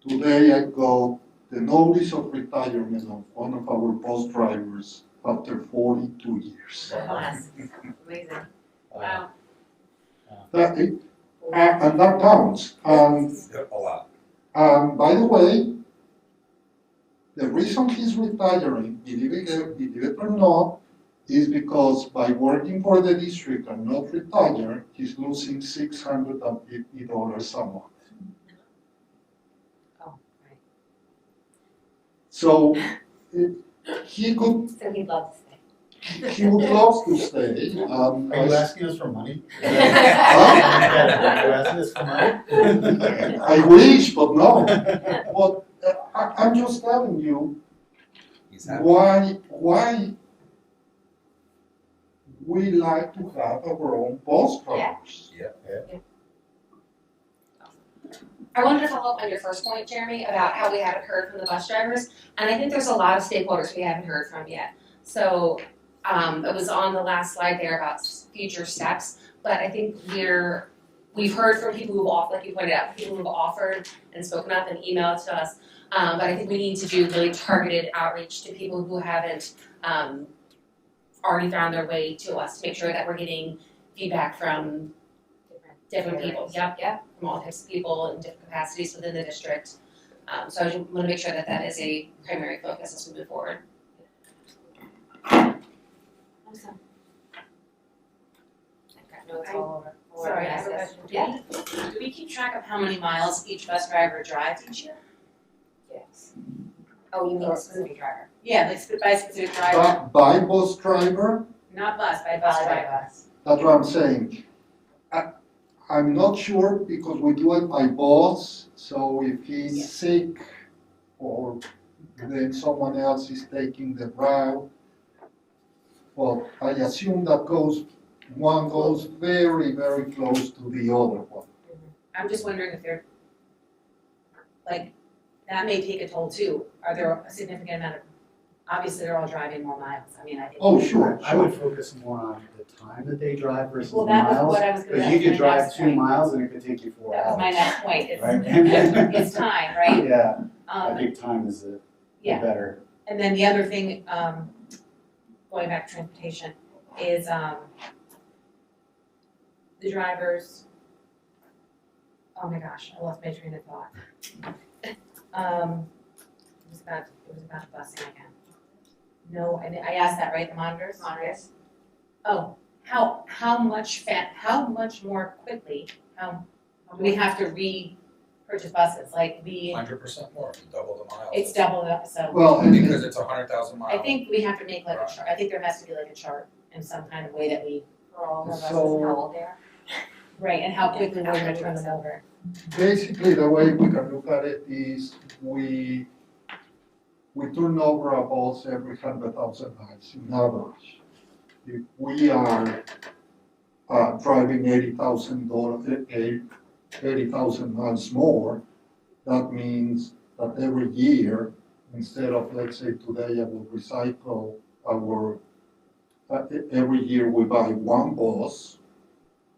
today I got the notice of retirement of one of our bus drivers after 42 years. Amazing. Wow. And that counts. A lot. By the way, the reason he's retiring, believe it or not, is because by working for the district and not retire, he's losing $650 a month. Oh, right. So he could, So he'd love to stay. he would love to stay. Are you asking us for money? Huh? Are you asking us for money? I wish, but no. But I'm just telling you why we like to have our own bus drivers. I wanted to follow up on your first point, Jeremy, about how we haven't heard from the bus drivers. And I think there's a lot of stakeholders we haven't heard from yet. So it was on the last slide there about future steps, but I think we've heard from people who've offered, like you pointed out, people who've offered and spoken up and emailed to us. But I think we need to do really targeted outreach to people who haven't already found their way to us to make sure that we're getting feedback from different people. Yep, from all types of people in different capacities within the district. So I just want to make sure that that is a primary focus as we move forward. Awesome. I've got notes all over. Sorry, I have a yes. question. Do we keep track of how many miles each bus driver drives each year? Yes. Oh, you mean specific driver? Yeah, like by specific driver, By bus driver, not bus, by bus driver. that's what I'm saying. I'm not sure because we do it by bus, so if he's sick or then someone else is taking the route. Well, I assume that one goes very, very close to the other one. I'm just wondering if they're, like, that may take a toll too. Are there a significant amount of, obviously they're all driving more miles, I mean, I think. Oh, sure, I would focus more on the time that they drive versus the Well, that was miles. what I was gonna. Because you could drive next 2 point. miles and it could take you 4 hours. That was my next point, it's, Right? it's time, right? Yeah, I Um, think time is the yeah. better. And then the other thing, going back to transportation, is, the drivers, oh my gosh, I lost my train of thought. It was about busing again. No, I asked that, right, the monitors? Monitors. Oh, how much more quickly, do we have to repurchase buses, like 100% more, if you double the miles. it's double the, so. Well, Because it's 100,000 miles. I think we have to make like a chart, I think there has to be like a chart in some kind of way that we, For all the buses and So- how old they are. right, and how quickly we're gonna turn them over. basically, the way we can look at it is we turn over a bus every 100,000 miles in average. If we are driving 80,000 miles more, that means that every year, instead of, let's say, today I will recycle every year we buy one bus,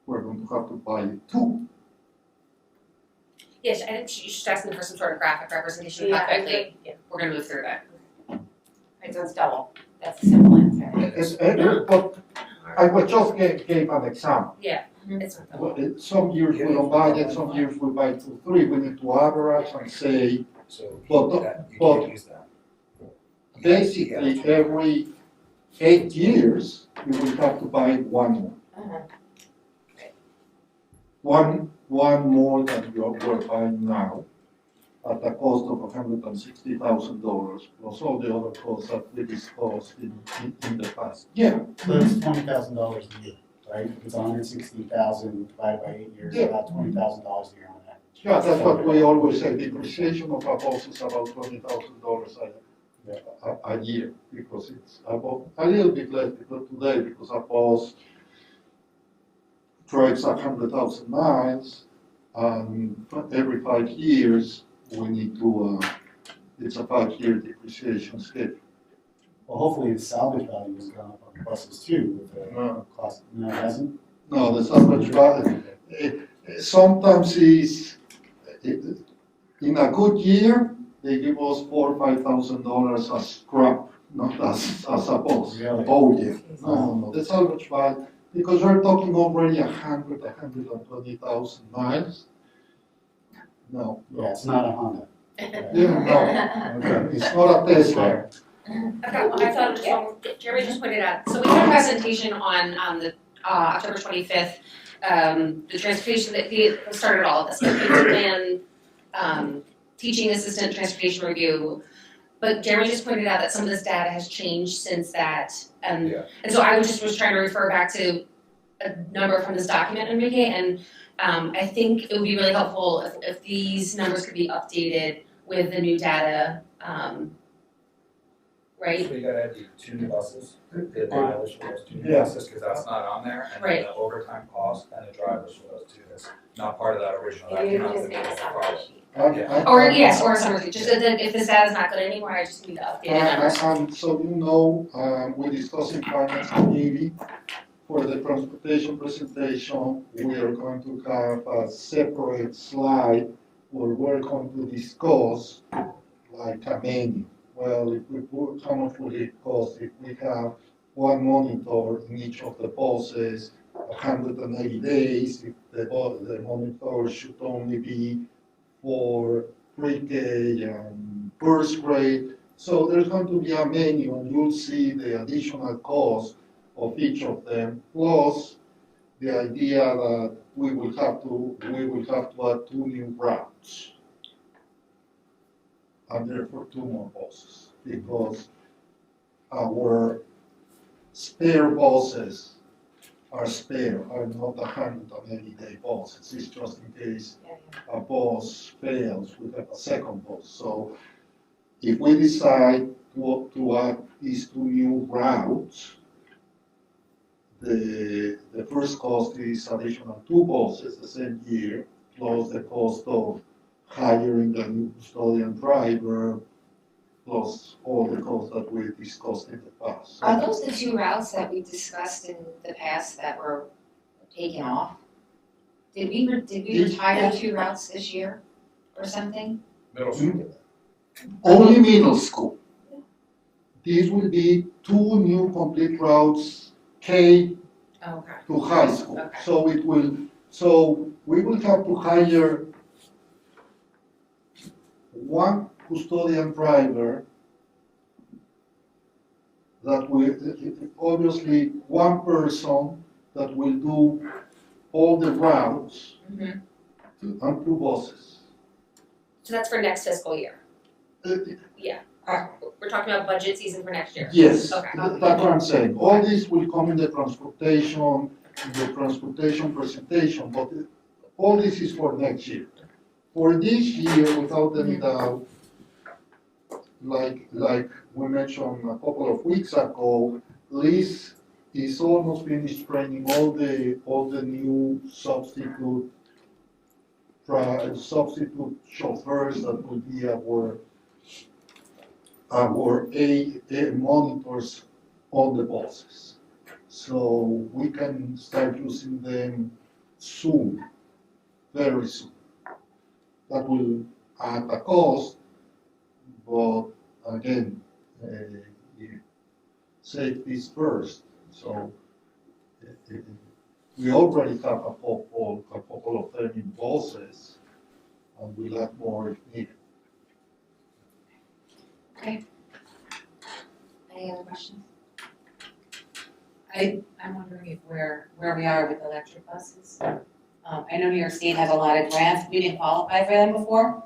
we're going to have to buy 2. Yes, I think she's just asking for some sort of graphic representation of Yeah, how I quickly agree, yeah. we're gonna move through that. Right, so it's double, that's a simple answer. But I was just gave an example. It's not double. Well, some years we don't buy it, some years we buy 2, 3, we need to average and say, So But- you but- can't use that. basically, every 8 years, you will have to buy one more. One more than we're buying now, at a cost of $160,000, plus all the other costs that we discussed in the past. Yeah, So it's $20,000 a year, right? If it's 160,000 divided by 8 years, Yeah. about $20,000 a year on that. yeah, that's what we always say, depreciation of a bus is about $20,000 a year, because it's about, a little bit less today, because a bus drives 100,000 miles, and every 5 years, we need to, it's a 5-year depreciation schedule. Well, hopefully the salvage value has gone up on buses too with the No. cost. No, it hasn't? No, the salvage value, sometimes in a good year, they give us $4,000 or $5,000 as scrap, not as a bus. Really? Oh, yeah, no, the salvage value, because we're talking already 120,000 miles. No, Yeah, it's not a Honda. yeah, no, it's not a Tesla. I thought Jeremy just pointed out, so we had a presentation on the October 25th, the transportation, that he started all of this, the payment plan, teaching assistant transportation review. But Jeremy just pointed out that some of this data has changed since that. And so I was trying to refer back to a number from this document, Enrique, and I think it would be really helpful if these numbers could be updated with the new data, right? So you gotta add the 2 new buses, the mileage for those 2 new Yeah. buses, because that's not on there, and Right. then the overtime cost and the drivers for those 2, that's not part of that original. Yeah, That you came out just of the make a original summary problem. sheet. Or yes, or a summary, just that if this data's not good anymore, I just need to update the numbers. And so you know, we discussed in finance committee, for the transportation presentation, we are going to have a separate slide where we're going to discuss like a menu. Well, if we put, how much will it cost if we have one monitor in each of the buses, 180 days, if the monitor should only be for pre-K and first grade. So there's going to be a menu and you'll see the additional cost of each of them, plus the idea that we will have to add 2 new routes. and therefore 2 more buses, because our spare buses are not 180-day buses. It's just in case a bus fails, we have a second bus. So if we decide to add these 2 new routes, the first cost is additional 2 buses the same year, plus the cost of hiring the new custodian driver, plus all the costs that we discussed in the past. So Are those the 2 routes that we discussed in the past that were taken off? Did we retire 2 routes this year or something? Middle school. Only middle school. These will be 2 new complete routes, K Okay. to high school. Okay. So we will have to hire 1 custodian driver that will, obviously, 1 person that will do all the routes Mhm. and 2 buses. So that's for next fiscal year. Uh, We're talking about budget season for next year. Yes, Okay. that's what I'm saying. All this will come in the transportation presentation, but all this is for next year. For this year, without any doubt, like we mentioned a couple of weeks ago, Liz is almost finished training all the new substitute chauffeurs that will be our A monitors on the buses. So we can start using them soon, very soon. That will add a cost, but again, safety is first. So we already have a couple of training buses, and we'll add more if needed. Any other questions? I'm wondering if where we are with electric buses. I know New York State has a lot of grants, we didn't qualify for them before.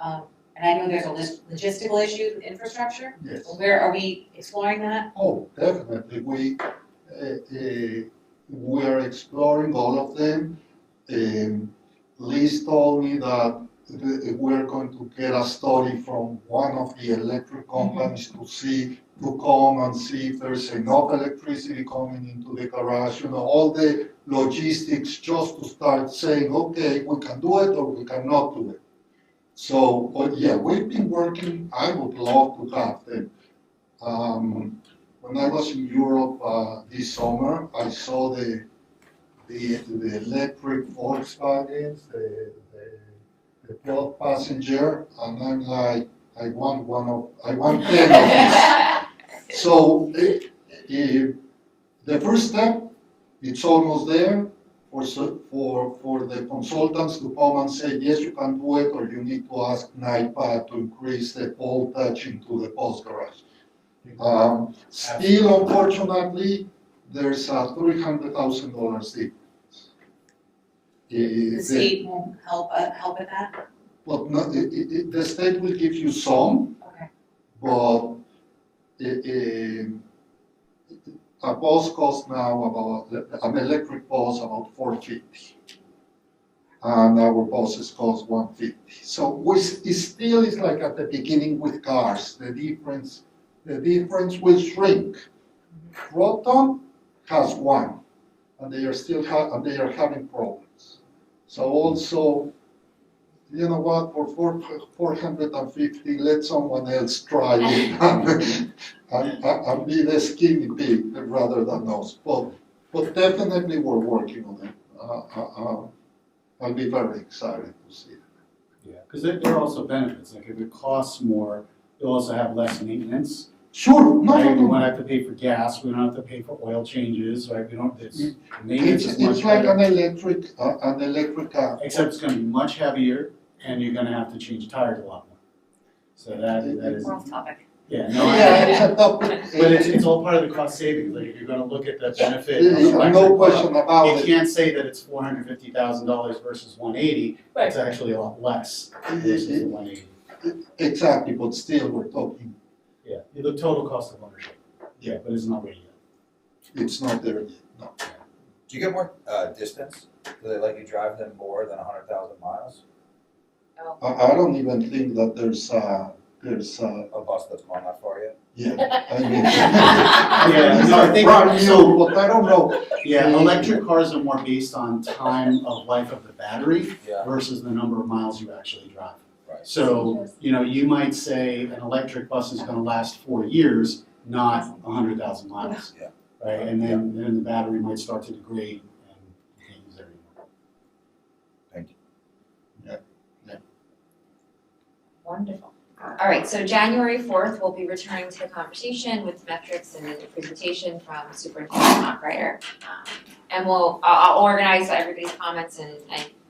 And I know there's a logistical issue with infrastructure. Yes. Where are we exploring that? Oh, definitely. We are exploring all of them. Liz told me that we're going to get a study from one of the electric companies to come and see if there's enough electricity coming into the garage, all the logistics just to start saying, okay, we can do it or we cannot do it. So, but yeah, we've been working, I would love to have them. When I was in Europe this summer, I saw the electric Volkswagens, the 12 passenger, and I'm like, I want 10 of these. So the first step, it's almost there for the consultants to come and say, yes, you can do it, or you need to ask NIPA to increase the voltage into the bus garage. Still, unfortunately, there's a $300,000 difference. The state won't help with that? But not, the state will give you some, Okay. but a bus costs now an electric bus about $450. And our buses cost $150. So it still is like at the beginning with cars, the difference will shrink. Proton has 1, and they are having problems. So also, you know what, for $450, let someone else try it and be the skinny pig rather than us. But definitely we're working on it. I'll be very excited to see it. Yeah, because there are also benefits, like if it costs more, you'll also have less maintenance. Sure, We don't have to pay for gas, we don't have to pay for oil changes, right, maintenance is much It's like better. an electric car. Except it's gonna be much heavier, and you're gonna have to change tires a lot more. So that is, We're off topic. yeah, no, Yeah, it's a topic. but it's all part of the cost savings, like if you're gonna look at the benefit of No electric, question about you it. can't say that it's $450,000 versus $180, it's actually a lot less versus the $180. Exactly, but still, we're talking, Yeah, the total cost of ownership. Yeah, but it's not ready yet. it's not there yet, no. Do you get more distance? Do they let you drive them more than 100,000 miles? I don't even think that there's a, A bus that's gone that far yet? yeah, I mean. Yeah, no, I think, Brand new, so, but I don't know. yeah, electric cars are more based on time of life of the battery Yeah. versus the number of miles you actually drive. Right. So, you might say an electric bus is gonna last 4 years, not 100,000 miles. Yeah. Right, and then the battery might start to degrade and you can't use it anymore. Thank you. Wonderful. All right, so January 4th, we'll be returning to the conversation with metrics and the presentation from Superintendent Hochreiter. And I'll organize everybody's comments and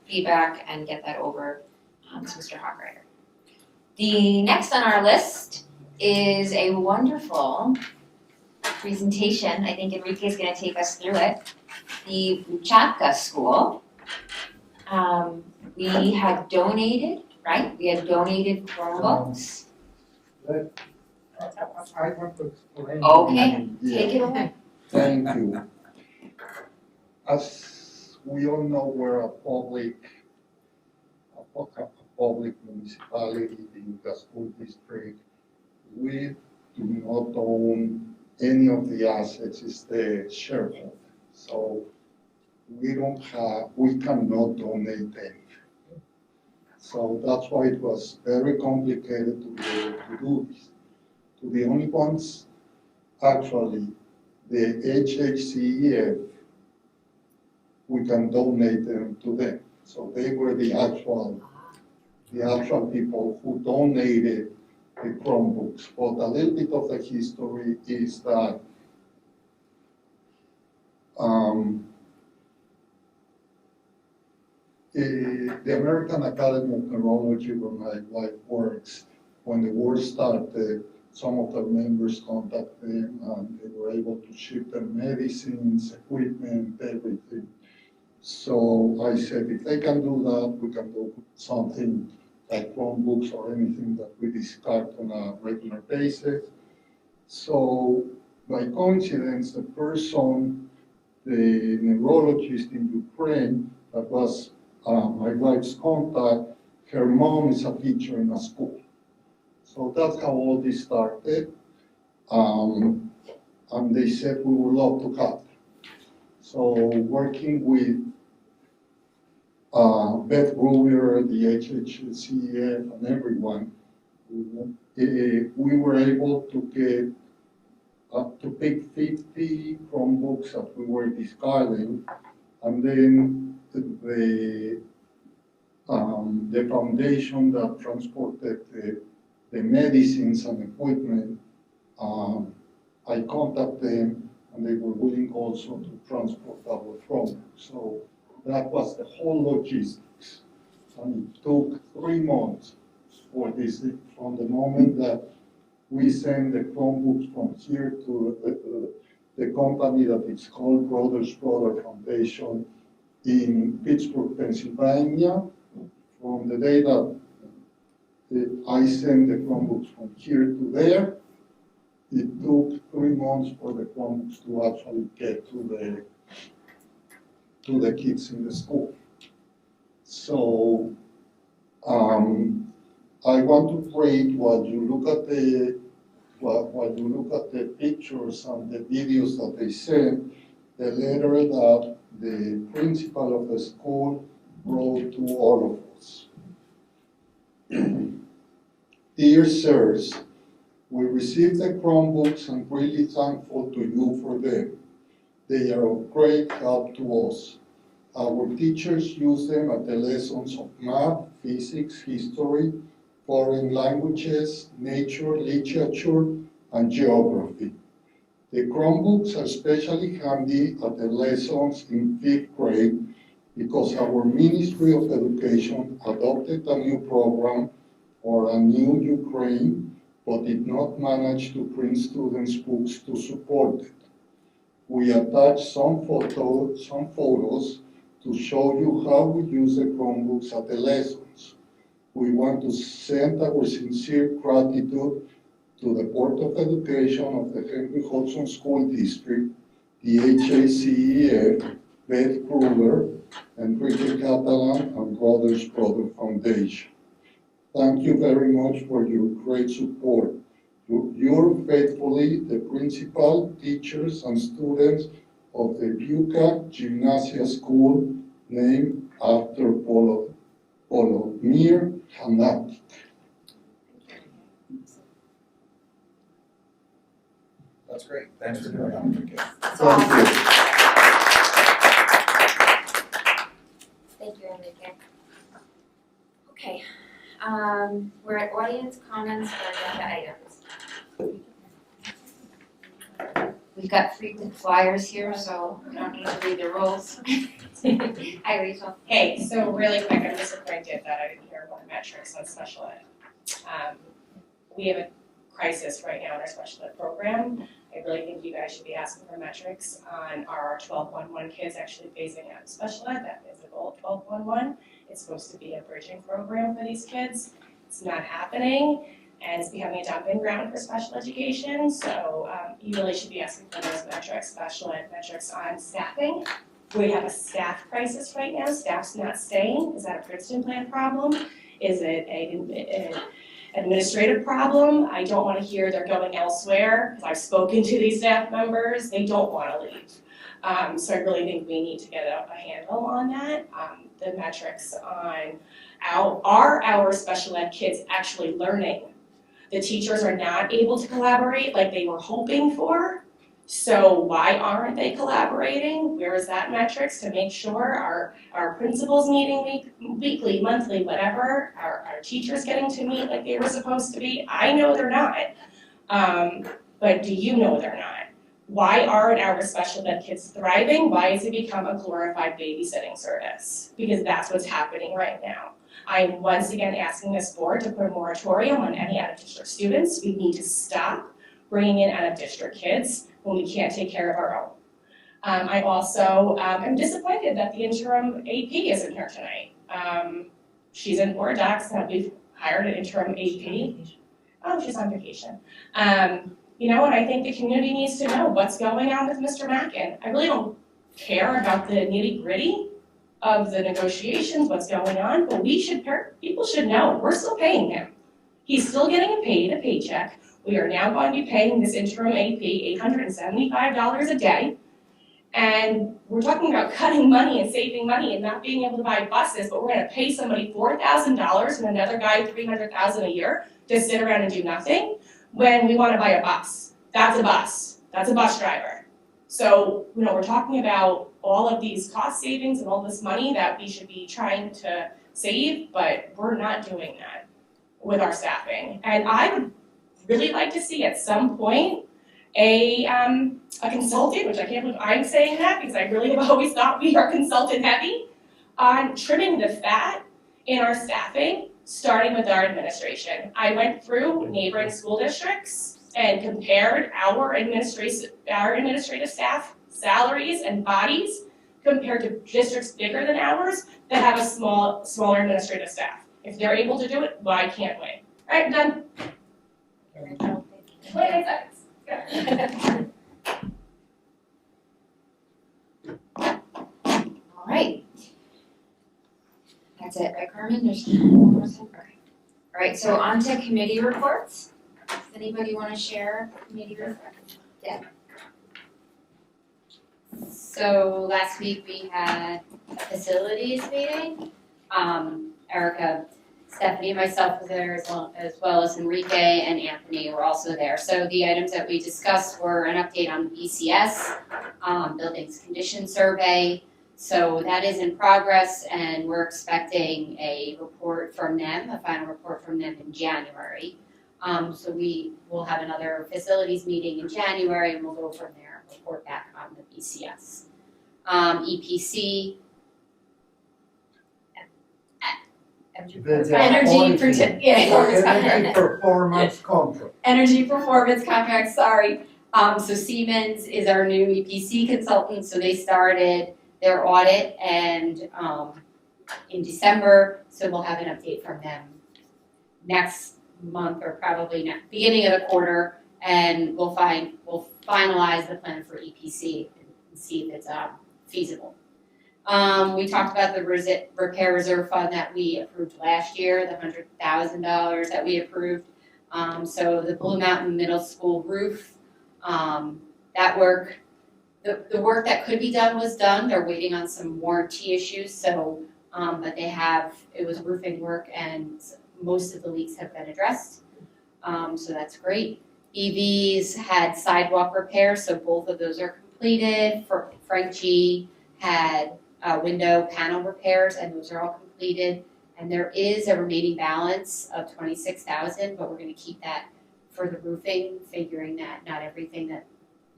feedback and get that over to Mr. Hochreiter. The next on our list is a wonderful presentation. I think Enrique is going to take us through it. The Chapka School. We had donated, right? We had donated Chromebooks. I want to explain. Okay, Yeah. take it away. Thank you. As we all know, we're a public municipality in the school district. We do not own any of the assets, it's the shareholder. So we cannot donate anything. So that's why it was very complicated to be able to do this. To the only ones, actually, the HHCEF, we can donate them to them. So they were the actual people who donated the Chromebooks. But a little bit of the history is that the American Academy of Neurology, where my wife works, when the war started, some of their members contacted them and they were able to ship them medicines, equipment, everything. So I said, if they can do that, we can do something like Chromebooks or anything that we discard on a regular basis. So by coincidence, the person, the neurologist in Ukraine, that was my wife's contact, her mom is a teacher in a school. So that's how all this started. And they said, we would love to help. So working with Beth Gruber, the HHCEF, and everyone, we were able to get to pick 50 Chromebooks that we were discarding, and then the foundation that transported the medicines and equipment, I contacted them, and they were willing also to transport our Chromebooks. So that was the whole logistics, and it took 3 months for this, from the moment that we sent the Chromebooks from here to the company that is called Brothers Foundation in Pittsburgh, Pennsylvania. From the day that I sent the Chromebooks from here to there, it took 3 months for the Chromebooks to actually get to the kids in the school. So I want to read, while you look at the pictures and the videos that they sent, the letter that the principal of the school wrote to all of us. Dear sirs, we received the Chromebooks and really thankful to you for them. They are of great help to us. Our teachers use them at the lessons of math, physics, history, foreign languages, nature, literature, and geography. The Chromebooks are especially handy at the lessons in 5th grade because our Ministry of Education adopted a new program for a new Ukraine, but did not manage to print students' books to support it. We attached some photos to show you how we use the Chromebooks at the lessons. We want to send our sincere gratitude to the Board of Education of the Henry Hudson School District, the HACEF, Beth Kruger, Enrique Catalan, and Brothers Brother Foundation. Thank you very much for your great support. You're faithfully the principal, teachers, and students of the Buca Gymnasia School, named after Polomir Hanatic. That's great. Thanks for doing that, Enrique. Thank you. Thank you, Enrique. Okay, we're at audience comments for agenda items. We've got frequent flyers here, so we don't need to read the rules. Hi, Rachel. Hey, so really quick, I'm disappointed that I didn't hear about metrics on special ed. We have a crisis right now in our special ed program. I really think you guys should be asking for metrics on our 12-1-1 kids actually phasing out of special ed. That is the goal of 12-1-1. It's supposed to be a bridging program for these kids. It's not happening, and it's becoming a dumping ground for special education. So you really should be asking for those metrics, special ed metrics on staffing. We have a staff crisis right now. Staff's not staying. Is that a Princeton plan problem? Is it an administrative problem? I don't want to hear they're going elsewhere. I've spoken to these staff members. They don't want to leave. So I really think we need to get a handle on that. The metrics on our special ed kids actually learning. The teachers are not able to collaborate like they were hoping for. So why aren't they collaborating? Where is that metrics to make sure our principals meeting weekly, monthly, whatever, our teachers getting to meet like they were supposed to be? I know they're not, but do you know they're not? Why aren't our special ed kids thriving? Why has it become a glorified babysitting service? Because that's what's happening right now. I'm once again asking this board to put a moratorium on any out-of-district students. We need to stop bringing in out-of-district kids when we can't take care of our own. I also am disappointed that the interim AP isn't here tonight. She's in board docs, and we've hired an interim AP. Oh, she's on vacation. You know, and I think the community needs to know what's going on with Mr. Mackin. I really don't care about the nitty-gritty of the negotiations, what's going on, but people should know, we're still paying him. He's still getting a paycheck. We are now going to be paying this interim AP $875 a day. And we're talking about cutting money and saving money and not being able to buy buses, but we're gonna pay somebody $4,000 and another guy $300,000 a year to sit around and do nothing when we wanna buy a bus. That's a bus driver. So, you know, we're talking about all of these cost savings and all this money that we should be trying to save, but we're not doing that with our staffing. And I would really like to see at some point a consultant, which I can't believe I'm saying that because I really have always thought we are consultant heavy, on trimming the fat in our staffing, starting with our administration. I went through neighboring school districts and compared our administrative staff salaries and bodies compared to districts bigger than ours that have a smaller administrative staff. If they're able to do it, why can't we? All right, I'm done. 28 seconds. All right. That's it, right, Carmen? There's no more stuff? Okay. All right, so on to committee reports. Does anybody want to share committee reports? Yeah. So last week we had a facilities meeting. Erica, Stephanie, and myself was there as well as Enrique and Anthony were also there. So the items that we discussed were an update on the BCS, Buildings Condition Survey. So that is in progress and we're expecting a report from them, a final report from them in January. So we will have another facilities meeting in January and we'll go from there, report back on the BCS. EPC. Performance contract. Energy performance contract, sorry. So Siemens is our new EPC consultant, so they started their audit and in December, so we'll have an update from them next month or probably beginning of the quarter, and we'll finalize the plan for EPC and see if it's feasible. We talked about the repair reserve fund that we approved last year, the $100,000 that we approved. So the Blue Mountain Middle School roof, that work, the work that could be done was done. They're waiting on some warranty issues, so, but it was roofing work and most of the leaks have been addressed. So that's great. EVs had sidewalk repairs, so both of those are completed. Frank G had window panel repairs, and those are all completed. And there is a remaining balance of $26,000, but we're gonna keep that for the roofing, figuring that not everything that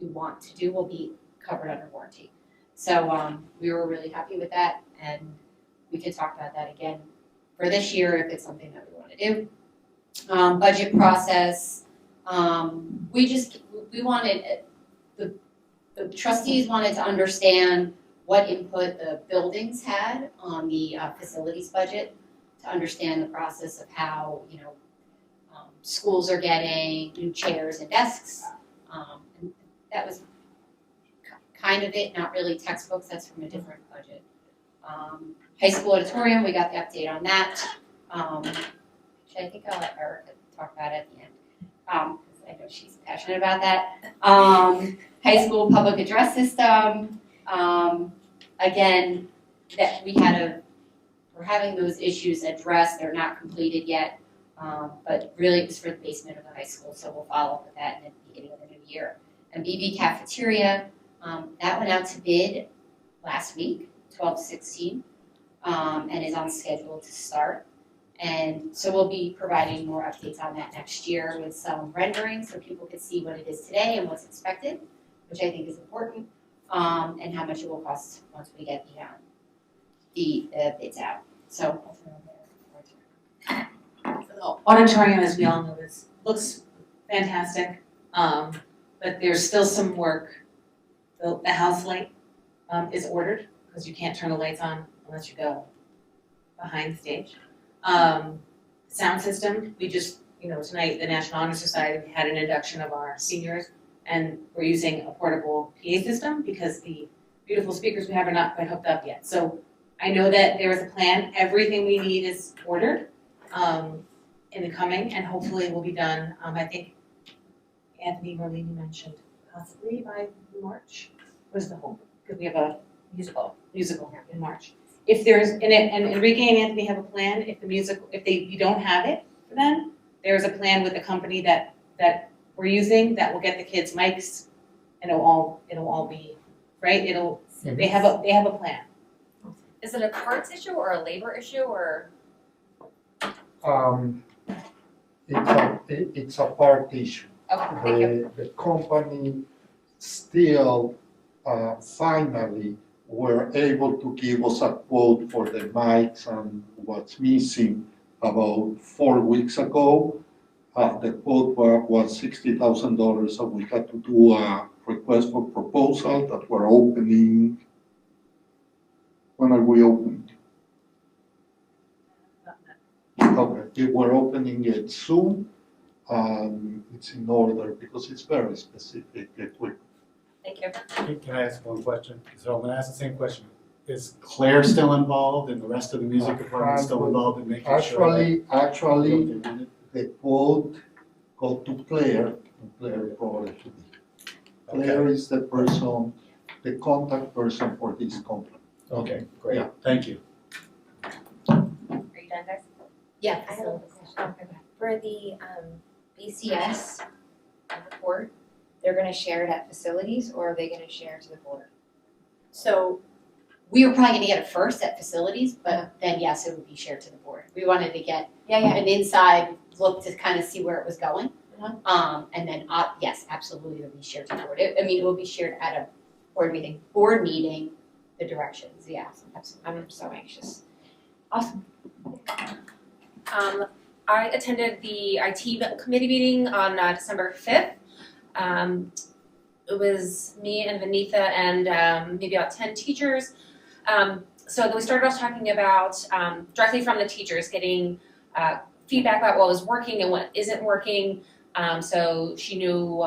we want to do will be covered under warranty. So we were really happy with that, and we could talk about that again for this year if it's something that we wanna do. Budget process, we wanted, the trustees wanted to understand what input the buildings had on the facilities budget, to understand the process of how, schools are getting new chairs and desks. And that was kind of it, not really textbooks, that's from a different budget. High school auditorium, we got the update on that. Which I think I'll let Erica talk about at the end, because I know she's passionate about that. High school public address system, again, that we're having those issues addressed, they're not completed yet, but really it was for the basement of the high school, so we'll follow up with that in the beginning of the new year. And BB cafeteria, that went out to bid last week, 12/16, and is on schedule to start. And so we'll be providing more updates on that next year with some renderings so people can see what it is today and what's expected, which I think is important, and how much it will cost once we get the bids out. So I'll turn it over to The auditorium, as we all know, looks fantastic, but there's still some work. The house light is ordered, because you can't turn the lights on unless you go behind the stage. Sound system, we just, tonight, the National Honor Society had an induction of our seniors, and we're using a portable PA system because the beautiful speakers we have are not quite hooked up yet. So I know that there is a plan, everything we need is ordered in the coming, and hopefully will be done, I think Anthony Merlini mentioned possibly by March was the hope, because we have a musical in March. If there's, and Enrique and Anthony have a plan, if you don't have it for then, there's a plan with the company that we're using that will get the kids mics, and it'll all be, right, they have a plan. Is it a parts issue or a labor issue or? It's a part issue. Okay, thank you. The company still finally were able to give us a quote for the mics and what's missing about 4 weeks ago. The quote was $60,000, so we had to do a request for proposal that we're opening. When are we opening? Okay, we're opening it soon. It's in order because it's very specific equipment. Thank you. Can I ask one question? So I'm gonna ask the same question. Is Claire still involved and the rest of the music department still involved in making sure that? Actually, the quote go to Claire, and Claire brought it to me. Claire is the person, the contact person for this company. Okay, great, Yeah. thank you. Are you done, guys? Yeah. I have a question. For the BCS report, they're gonna share it at facilities, or are they gonna share to the board? So we were probably gonna get it first at facilities, but then yes, it would be shared to the board. We wanted to get an inside look to kind of see where it was going. And then, yes, absolutely, it'll be shared to the board. It will be shared at a board meeting, the directions, yeah, absolutely. I'm so anxious. Awesome. I attended the IT committee meeting on December 5th. It was me and Vanitha and maybe about 10 teachers. So we started off talking about directly from the teachers getting feedback about what was working and what isn't working. So she knew,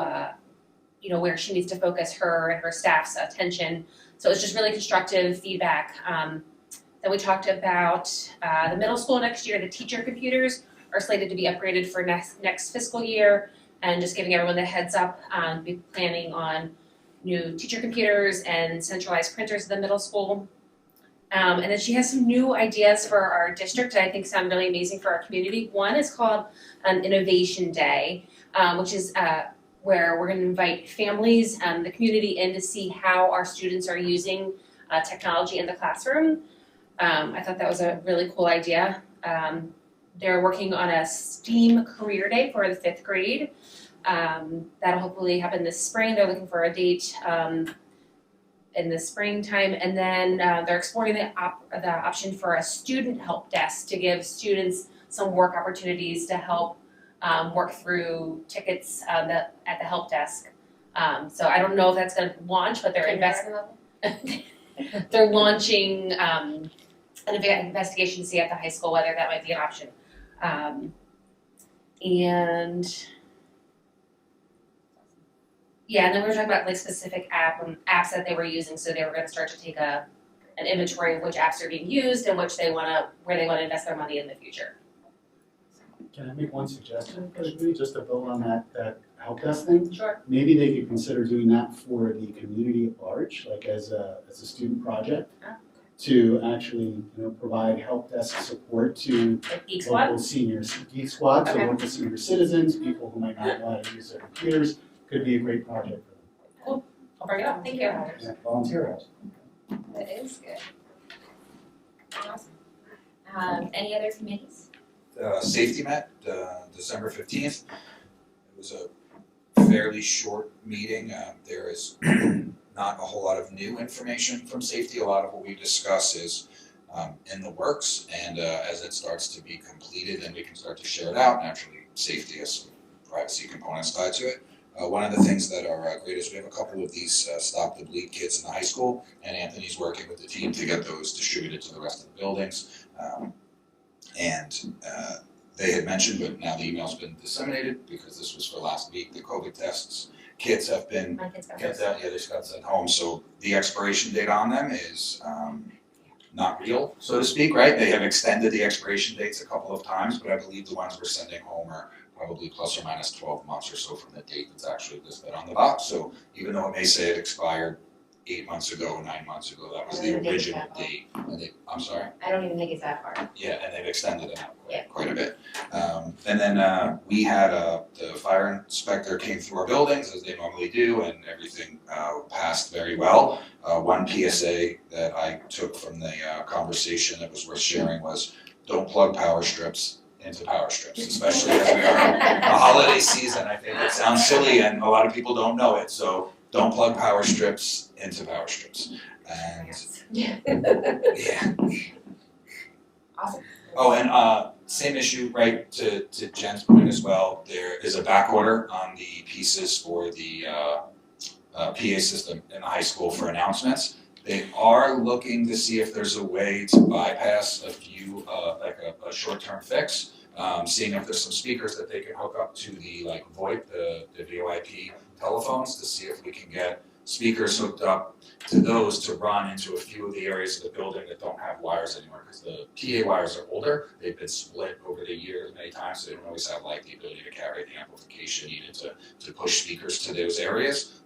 where she needs to focus her and her staff's attention. So it was just really constructive feedback. Then we talked about the middle school next year. The teacher computers are slated to be upgraded for next fiscal year, and just giving everyone the heads up, be planning on new teacher computers and centralized printers in the middle school. And then she has some new ideas for our district that I think sound really amazing for our community. One is called an Innovation Day, which is where we're going to invite families and the community in to see how our students are using technology in the classroom. I thought that was a really cool idea. They're working on a STEAM career day for the 5th grade. That'll hopefully happen this spring. They're looking for a date in the springtime, and then they're exploring the option for a student help desk to give students some work opportunities to help work through tickets at the help desk. So I don't know if that's going to launch, but they're launching an investigation to see at the high school whether that might be an option. And then we were talking about like specific apps that they were using. So they were going to start to take an inventory of which apps are being used and where they want to invest their money in the future. Can I make one suggestion, maybe just to build on that help desk thing? Sure. Maybe they could consider doing that for the community at large, like as a student project, to actually provide help desk support to Like Geek local Squad? seniors, Geek Squad, so Okay. local senior citizens, people who might not know how to use their computers, could be a great project for them. I'll bring it up. Thank you. Yeah, volunteer hours. That is good. Awesome. Any other committees? Safety met, December 15th. It was a fairly short meeting. There is not a whole lot of new information from safety. A lot of what we discuss is in the works, and as it starts to be completed, then we can start to share it out. Naturally, safety has some privacy components tied to it. One of the things that are great is we have a couple of these Stop the Bleed kits in the high school, and Anthony's working with the team to get those distributed to the rest of the buildings. They had mentioned, but now the email's been disseminated because this was for last week, the COVID tests. Kits have been, My kids got they just got sent home, so the expiration date on them is not real, so to speak, right? They have extended the expiration dates a couple of times, but I believe the ones we're sending home are probably plus or minus 12 months or so from the date that's actually listed on the box. So even though it may say it expired 8 months ago, 9 months ago, that was the original date. And I'm sorry? I don't even think it's that far. Yeah, and they've extended it out Yeah. quite a bit. And then we had the fire inspector came through our buildings as they normally do, and everything passed very well. One PSA that I took from the conversation that was worth sharing was don't plug power strips into power strips, especially as we are in the holiday season. I think it sounds silly and a lot of people don't know it, so don't plug power strips into power strips. And yeah. Awesome. Oh, and same issue, right, to Jen's point as well, there is a back order on the pieces for the PA system in the high school for announcements. They are looking to see if there's a way to bypass a few, like a short-term fix, seeing if there's some speakers that they can hook up to the VoIP, the VoIP telephones, to see if we can get speakers hooked up to those to run into a few of the areas of the building that don't have wires anymore, because the PA wires are older, they've been split over the years many times, so they don't always have the ability to carry the amplification needed to push speakers to those areas.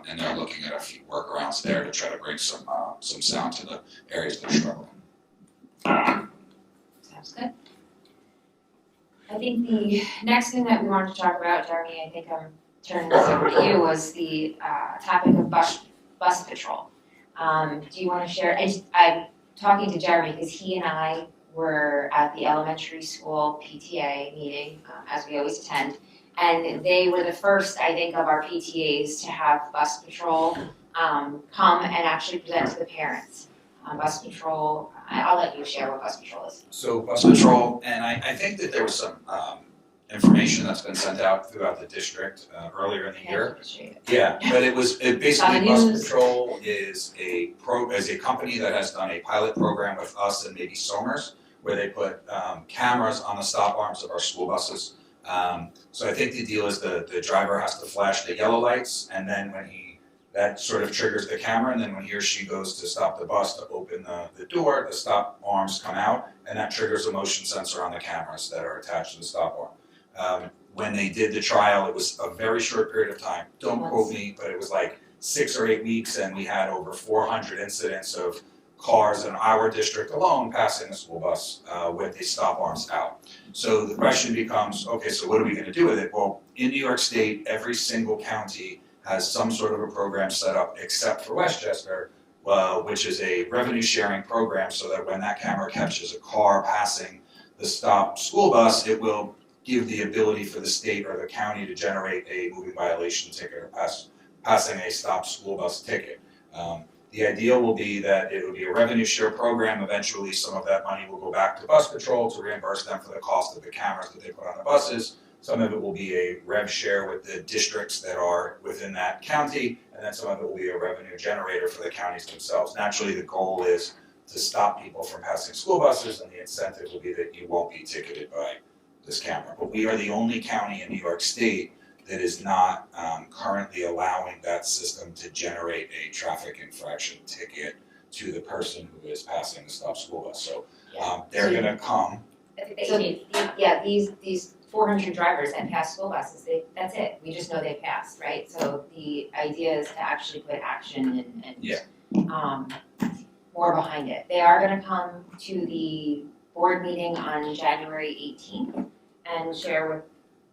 And they're looking at a few workarounds there to try to bring some sound to the areas that are struggling. Sounds good. I think the next thing that we wanted to talk about, Jeremy, I think I'm turning this over to you, was the topic of bus patrol. Do you want to share? I'm talking to Jeremy because he and I were at the elementary school PTA meeting, as we always attend. And they were the first, I think, of our PTAs to have bus patrol come and actually present to the parents. Bus patrol, I'll let you share what bus patrol is. So bus patrol, and I think that there was some information that's been sent out throughout the district earlier in the year. Yeah, but it basically bus patrol is a company that has done a pilot program with us and maybe Somers, where they put cameras on the stop arms of our school buses. So I think the deal is the driver has to flash the yellow lights, and then that sort of triggers the camera, and then when he or she goes to stop the bus to open the door, the stop arms come out, and that triggers a motion sensor on the cameras that are attached to the stop arm. When they did the trial, it was a very short period of time, don't quote me, but it was like 6 or 8 weeks, and we had over 400 incidents of cars in our district alone passing the school bus with the stop arms out. So the question becomes, okay, so what are we gonna do with it? Well, in New York State, every single county has some sort of a program set up except for Westchester, which is a revenue sharing program, so that when that camera catches a car passing the stopped school bus, it will give the ability for the state or the county to generate a moving violation ticket or passing a stopped school bus ticket. The ideal will be that it will be a revenue share program. Eventually, some of that money will go back to bus patrol to reimburse them for the cost of the cameras that they put on the buses. Some of it will be a rev share with the districts that are within that county, and then some of it will be a revenue generator for the counties themselves. Naturally, the goal is to stop people from passing school buses, and the incentive will be that you won't be ticketed by this camera. But we are the only county in New York State that is not currently allowing that system to generate a traffic infraction ticket to the person who is passing the stop school bus. So they're gonna come. So these 400 drivers that pass school buses, that's it, we just know they passed, right? So the idea is to actually put action and more behind it. They are gonna come to the board meeting on January 18th and share with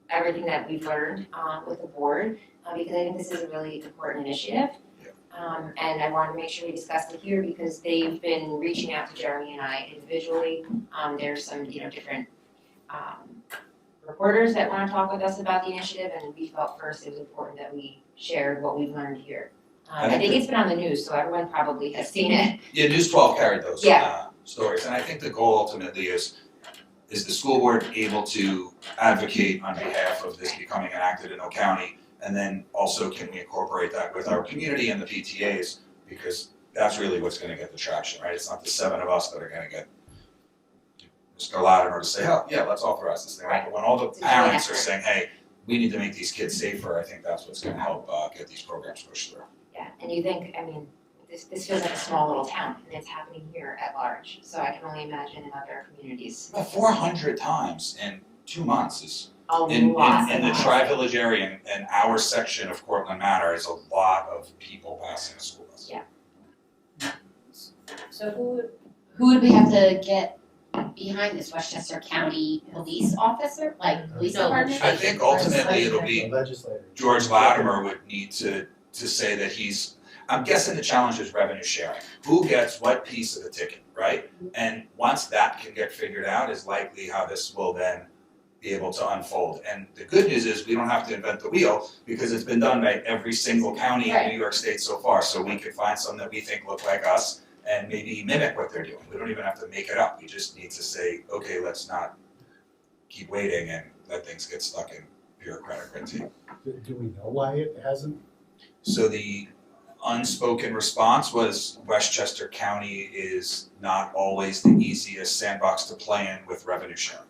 everything that we've learned with the board, because I think this is a really important initiative. And I wanted to make sure we discussed it here because they've been reaching out to Jeremy and I individually. There's some, different reporters that want to talk with us about the initiative, and we felt first it was important that we shared what we've learned here. I think it's been on the news, so everyone probably has seen it. Yeah, News 12 carried those stories, and I think the goal ultimately is the school board able to advocate on behalf of this becoming enacted in Oak County? And then also, can we incorporate that with our community and the PTAs? Because that's really what's gonna get the traction, right? It's not the 7 of us that are gonna get Mr. Latimer to say, oh, yeah, let's authorize this thing, right? But when all the parents are saying, hey, we need to make these kids safer, I think that's what's gonna help get these programs pushed through. Yeah, and you think, this feels like a small little town, and it's happening here at large, so I can only imagine in other communities. About 400 times in 2 months is, A in lot. the Tri-Village area and our section of Cortland Manor is a lot of people passing a school bus. Yeah. So who would we have to get behind this, Westchester County Police Officer, like police department? I think ultimately it'll be George Latimer would need to say that I'm guessing the challenge is revenue sharing. Who gets what piece of the ticket, right? And once that can get figured out is likely how this will then be able to unfold. And the good news is we don't have to invent the wheel because it's been done by every single county in New York State so far. So we could find some that we think look like us and maybe mimic what they're doing. We don't even have to make it up. We just need to say, okay, let's not keep waiting and let things get stuck in bureaucratic red tape. Do we know why it hasn't? So the unspoken response was Westchester County is not always the easiest sandbox to play in with revenue sharing.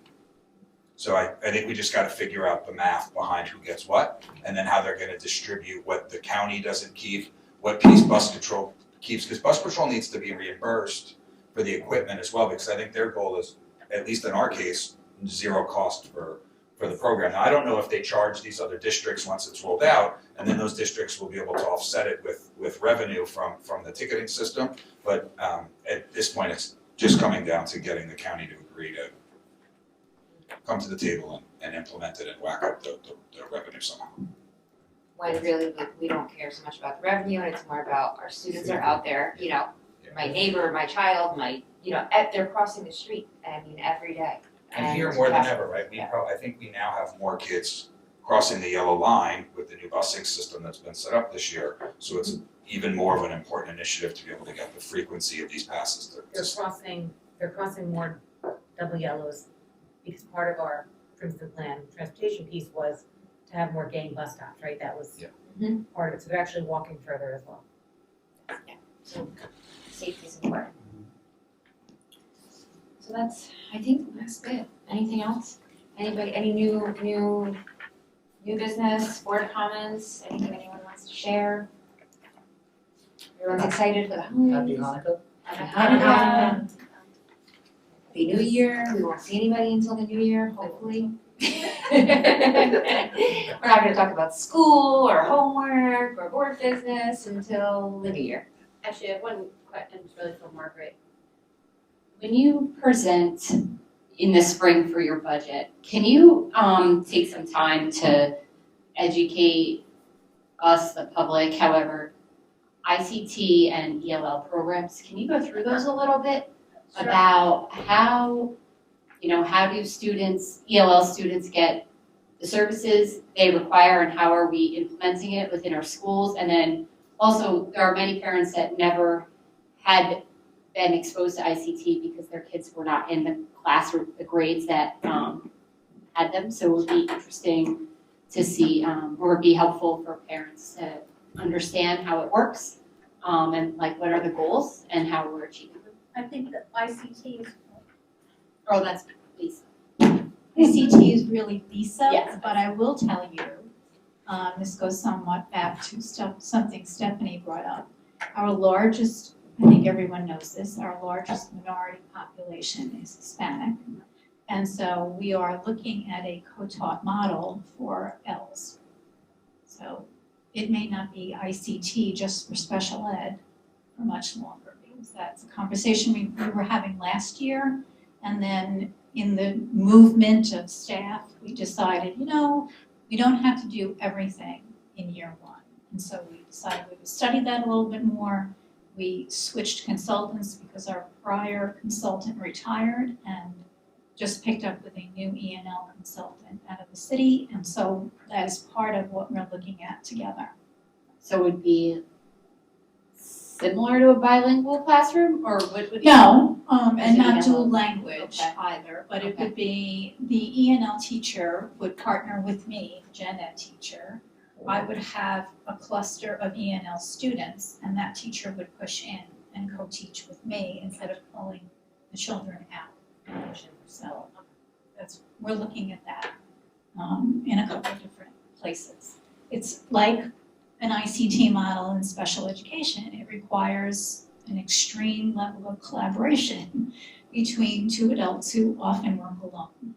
So I think we just gotta figure out the math behind who gets what, and then how they're gonna distribute what the county doesn't keep, what piece bus control keeps, because bus patrol needs to be reimbursed for the equipment as well, because I think their goal is, at least in our case, 0 cost for the program. Now, I don't know if they charge these other districts once it's rolled out, and then those districts will be able to offset it with revenue from the ticketing system, but at this point, it's just coming down to getting the county to agree to come to the table and implement it and whack up the revenue somehow. When really we don't care so much about the revenue, and it's more about our students are out there, my neighbor, my child, they're crossing the street, every day. And here more than ever, right? I think we now have more kids crossing the yellow line with the new busing system that's been set up this year. So it's even more of an important initiative to be able to get the frequency of these passes to. They're crossing more double yellows because part of our Princeton Plan transportation piece was to have more gang bus stops, right? That was part of it. So they're actually walking further as well. Yeah, so safety is important. So that's, I think that's good. Anything else? Anybody, any new business, board comments, anything anyone wants to share? Everyone's excited for the holidays. Hanukkah. Happy Hanukkah. Happy New Year. We won't see anybody until the new year, hopefully. We're not gonna talk about school or homework or board business until the new year. Actually, I have one question, it's really for Margaret. When you present in the spring for your budget, can you take some time to educate us, the public, however, ICT and ELL programs, can you go through those a little bit? Sure. About how, how do students, ELL students get the services they require and how are we implementing it within our schools? And then also, there are many parents that never had been exposed to ICT because their kids were not in the classroom, the grades that had them. So it would be interesting to see, or it'd be helpful for parents to understand how it works, and like what are the goals and how we're achieving them. I think that ICT is. Oh, that's Lisa. ICT is really Lisa, Yes. but I will tell you, this goes somewhat back to something Stephanie brought up. Our largest, I think everyone knows this, our largest minority population is Hispanic. And so we are looking at a co-taught model for ELLs. So it may not be ICT just for special ed for much longer, because that's a conversation we were having last year. And then in the movement of staff, we decided, we don't have to do everything in year one. And so we decided we would study that a little bit more. We switched consultants because our prior consultant retired and just picked up with a new E&L consultant out of the city. And so that is part of what we're looking at together. So it would be similar to a bilingual classroom, or what would? No, and As not an dual E&L. language Okay. either, but it Okay. would be, the E&L teacher would partner with me, the gen ed teacher. I would have a cluster of E&L students, and that teacher would push in and co-teach with me instead of pulling the children out. So we're looking at that in a couple of different places. It's like an ICT model in special education. It requires an extreme level of collaboration between two adults who often work alone.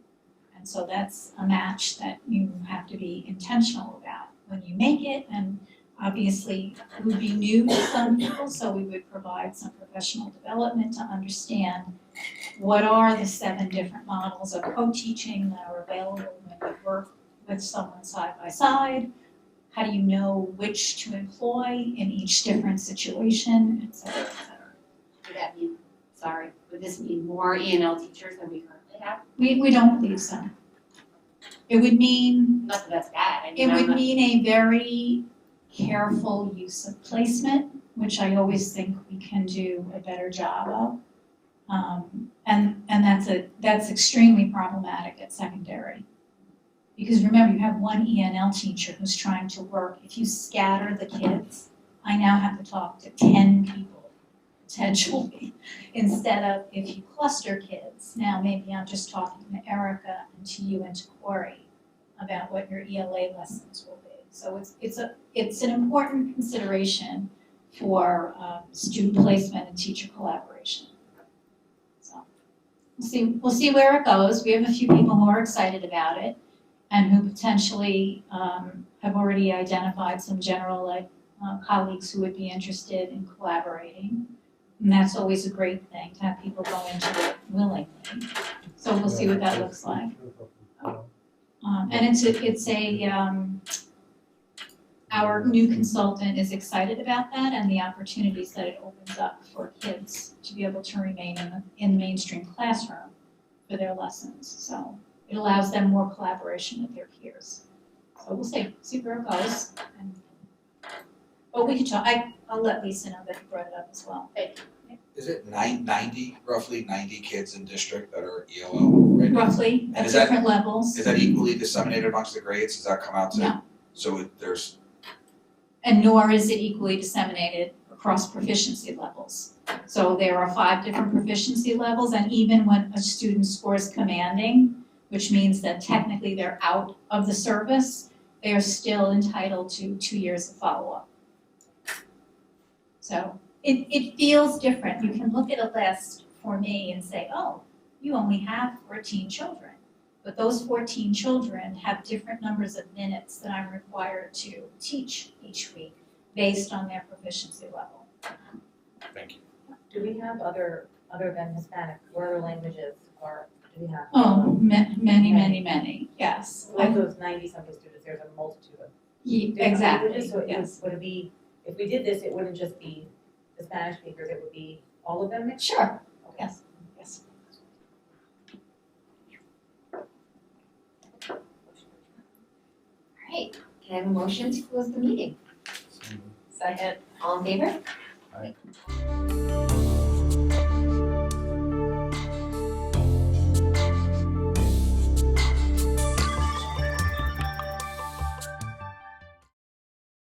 And so that's a match that you have to be intentional about when you make it. And obviously it would be new to some people, so we would provide some professional development to understand what are the 7 different models of co-teaching that are available when you work with someone side by side. How do you know which to employ in each different situation, et cetera, et cetera. Would that mean, would this mean more E&L teachers than we currently have? We don't believe so. It would mean, Not that that's bad, I mean, it I'm would not- mean a very careful use of placement, which I always think we can do a better job of. And that's extremely problematic at secondary. Because remember, you have one E&L teacher who's trying to work. If you scatter the kids, I now have to talk to 10 people, potentially, instead of if you cluster kids. Now, maybe I'm just talking to Erica and to you and to Corey about what your ELA lessons will be. So it's an important consideration for student placement and teacher collaboration. So we'll see where it goes. We have a few people who are excited about it and who potentially have already identified some general colleagues who would be interested in collaborating. And that's always a great thing, to have people go into it willingly. So we'll see what that looks like. And our new consultant is excited about that and the opportunities that it opens up for kids to be able to remain in the mainstream classroom for their lessons. So it allows them more collaboration with their peers. So we'll see where it goes. But we can talk, I'll let Lisa know that you brought it up as well. Is it 90, roughly 90 kids in district that are ELO right now? Roughly, And at is that- different levels. Is that equally disseminated amongst the grades? Does that come out to? No. So there's, And nor is it equally disseminated across proficiency levels. So there are 5 different proficiency levels, and even when a student scores commanding, which means that technically they're out of the service, they are still entitled to 2 years of follow-up. So it feels different. You can look at a list for me and say, oh, you only have 14 children. But those 14 children have different numbers of minutes that I'm required to teach each week based on their proficiency level. Thank you. Do we have other than Hispanic, what other languages or do we have? Oh, many, yes. Of those 90-something students, there's a multitude of different Exactly, languages, so it yes. would it be, if we did this, it wouldn't just be the Spanish speakers, it would be all of them mixed? Sure, yes, yes. All right, can I have a motion to close the meeting? Second. All in favor? Aye.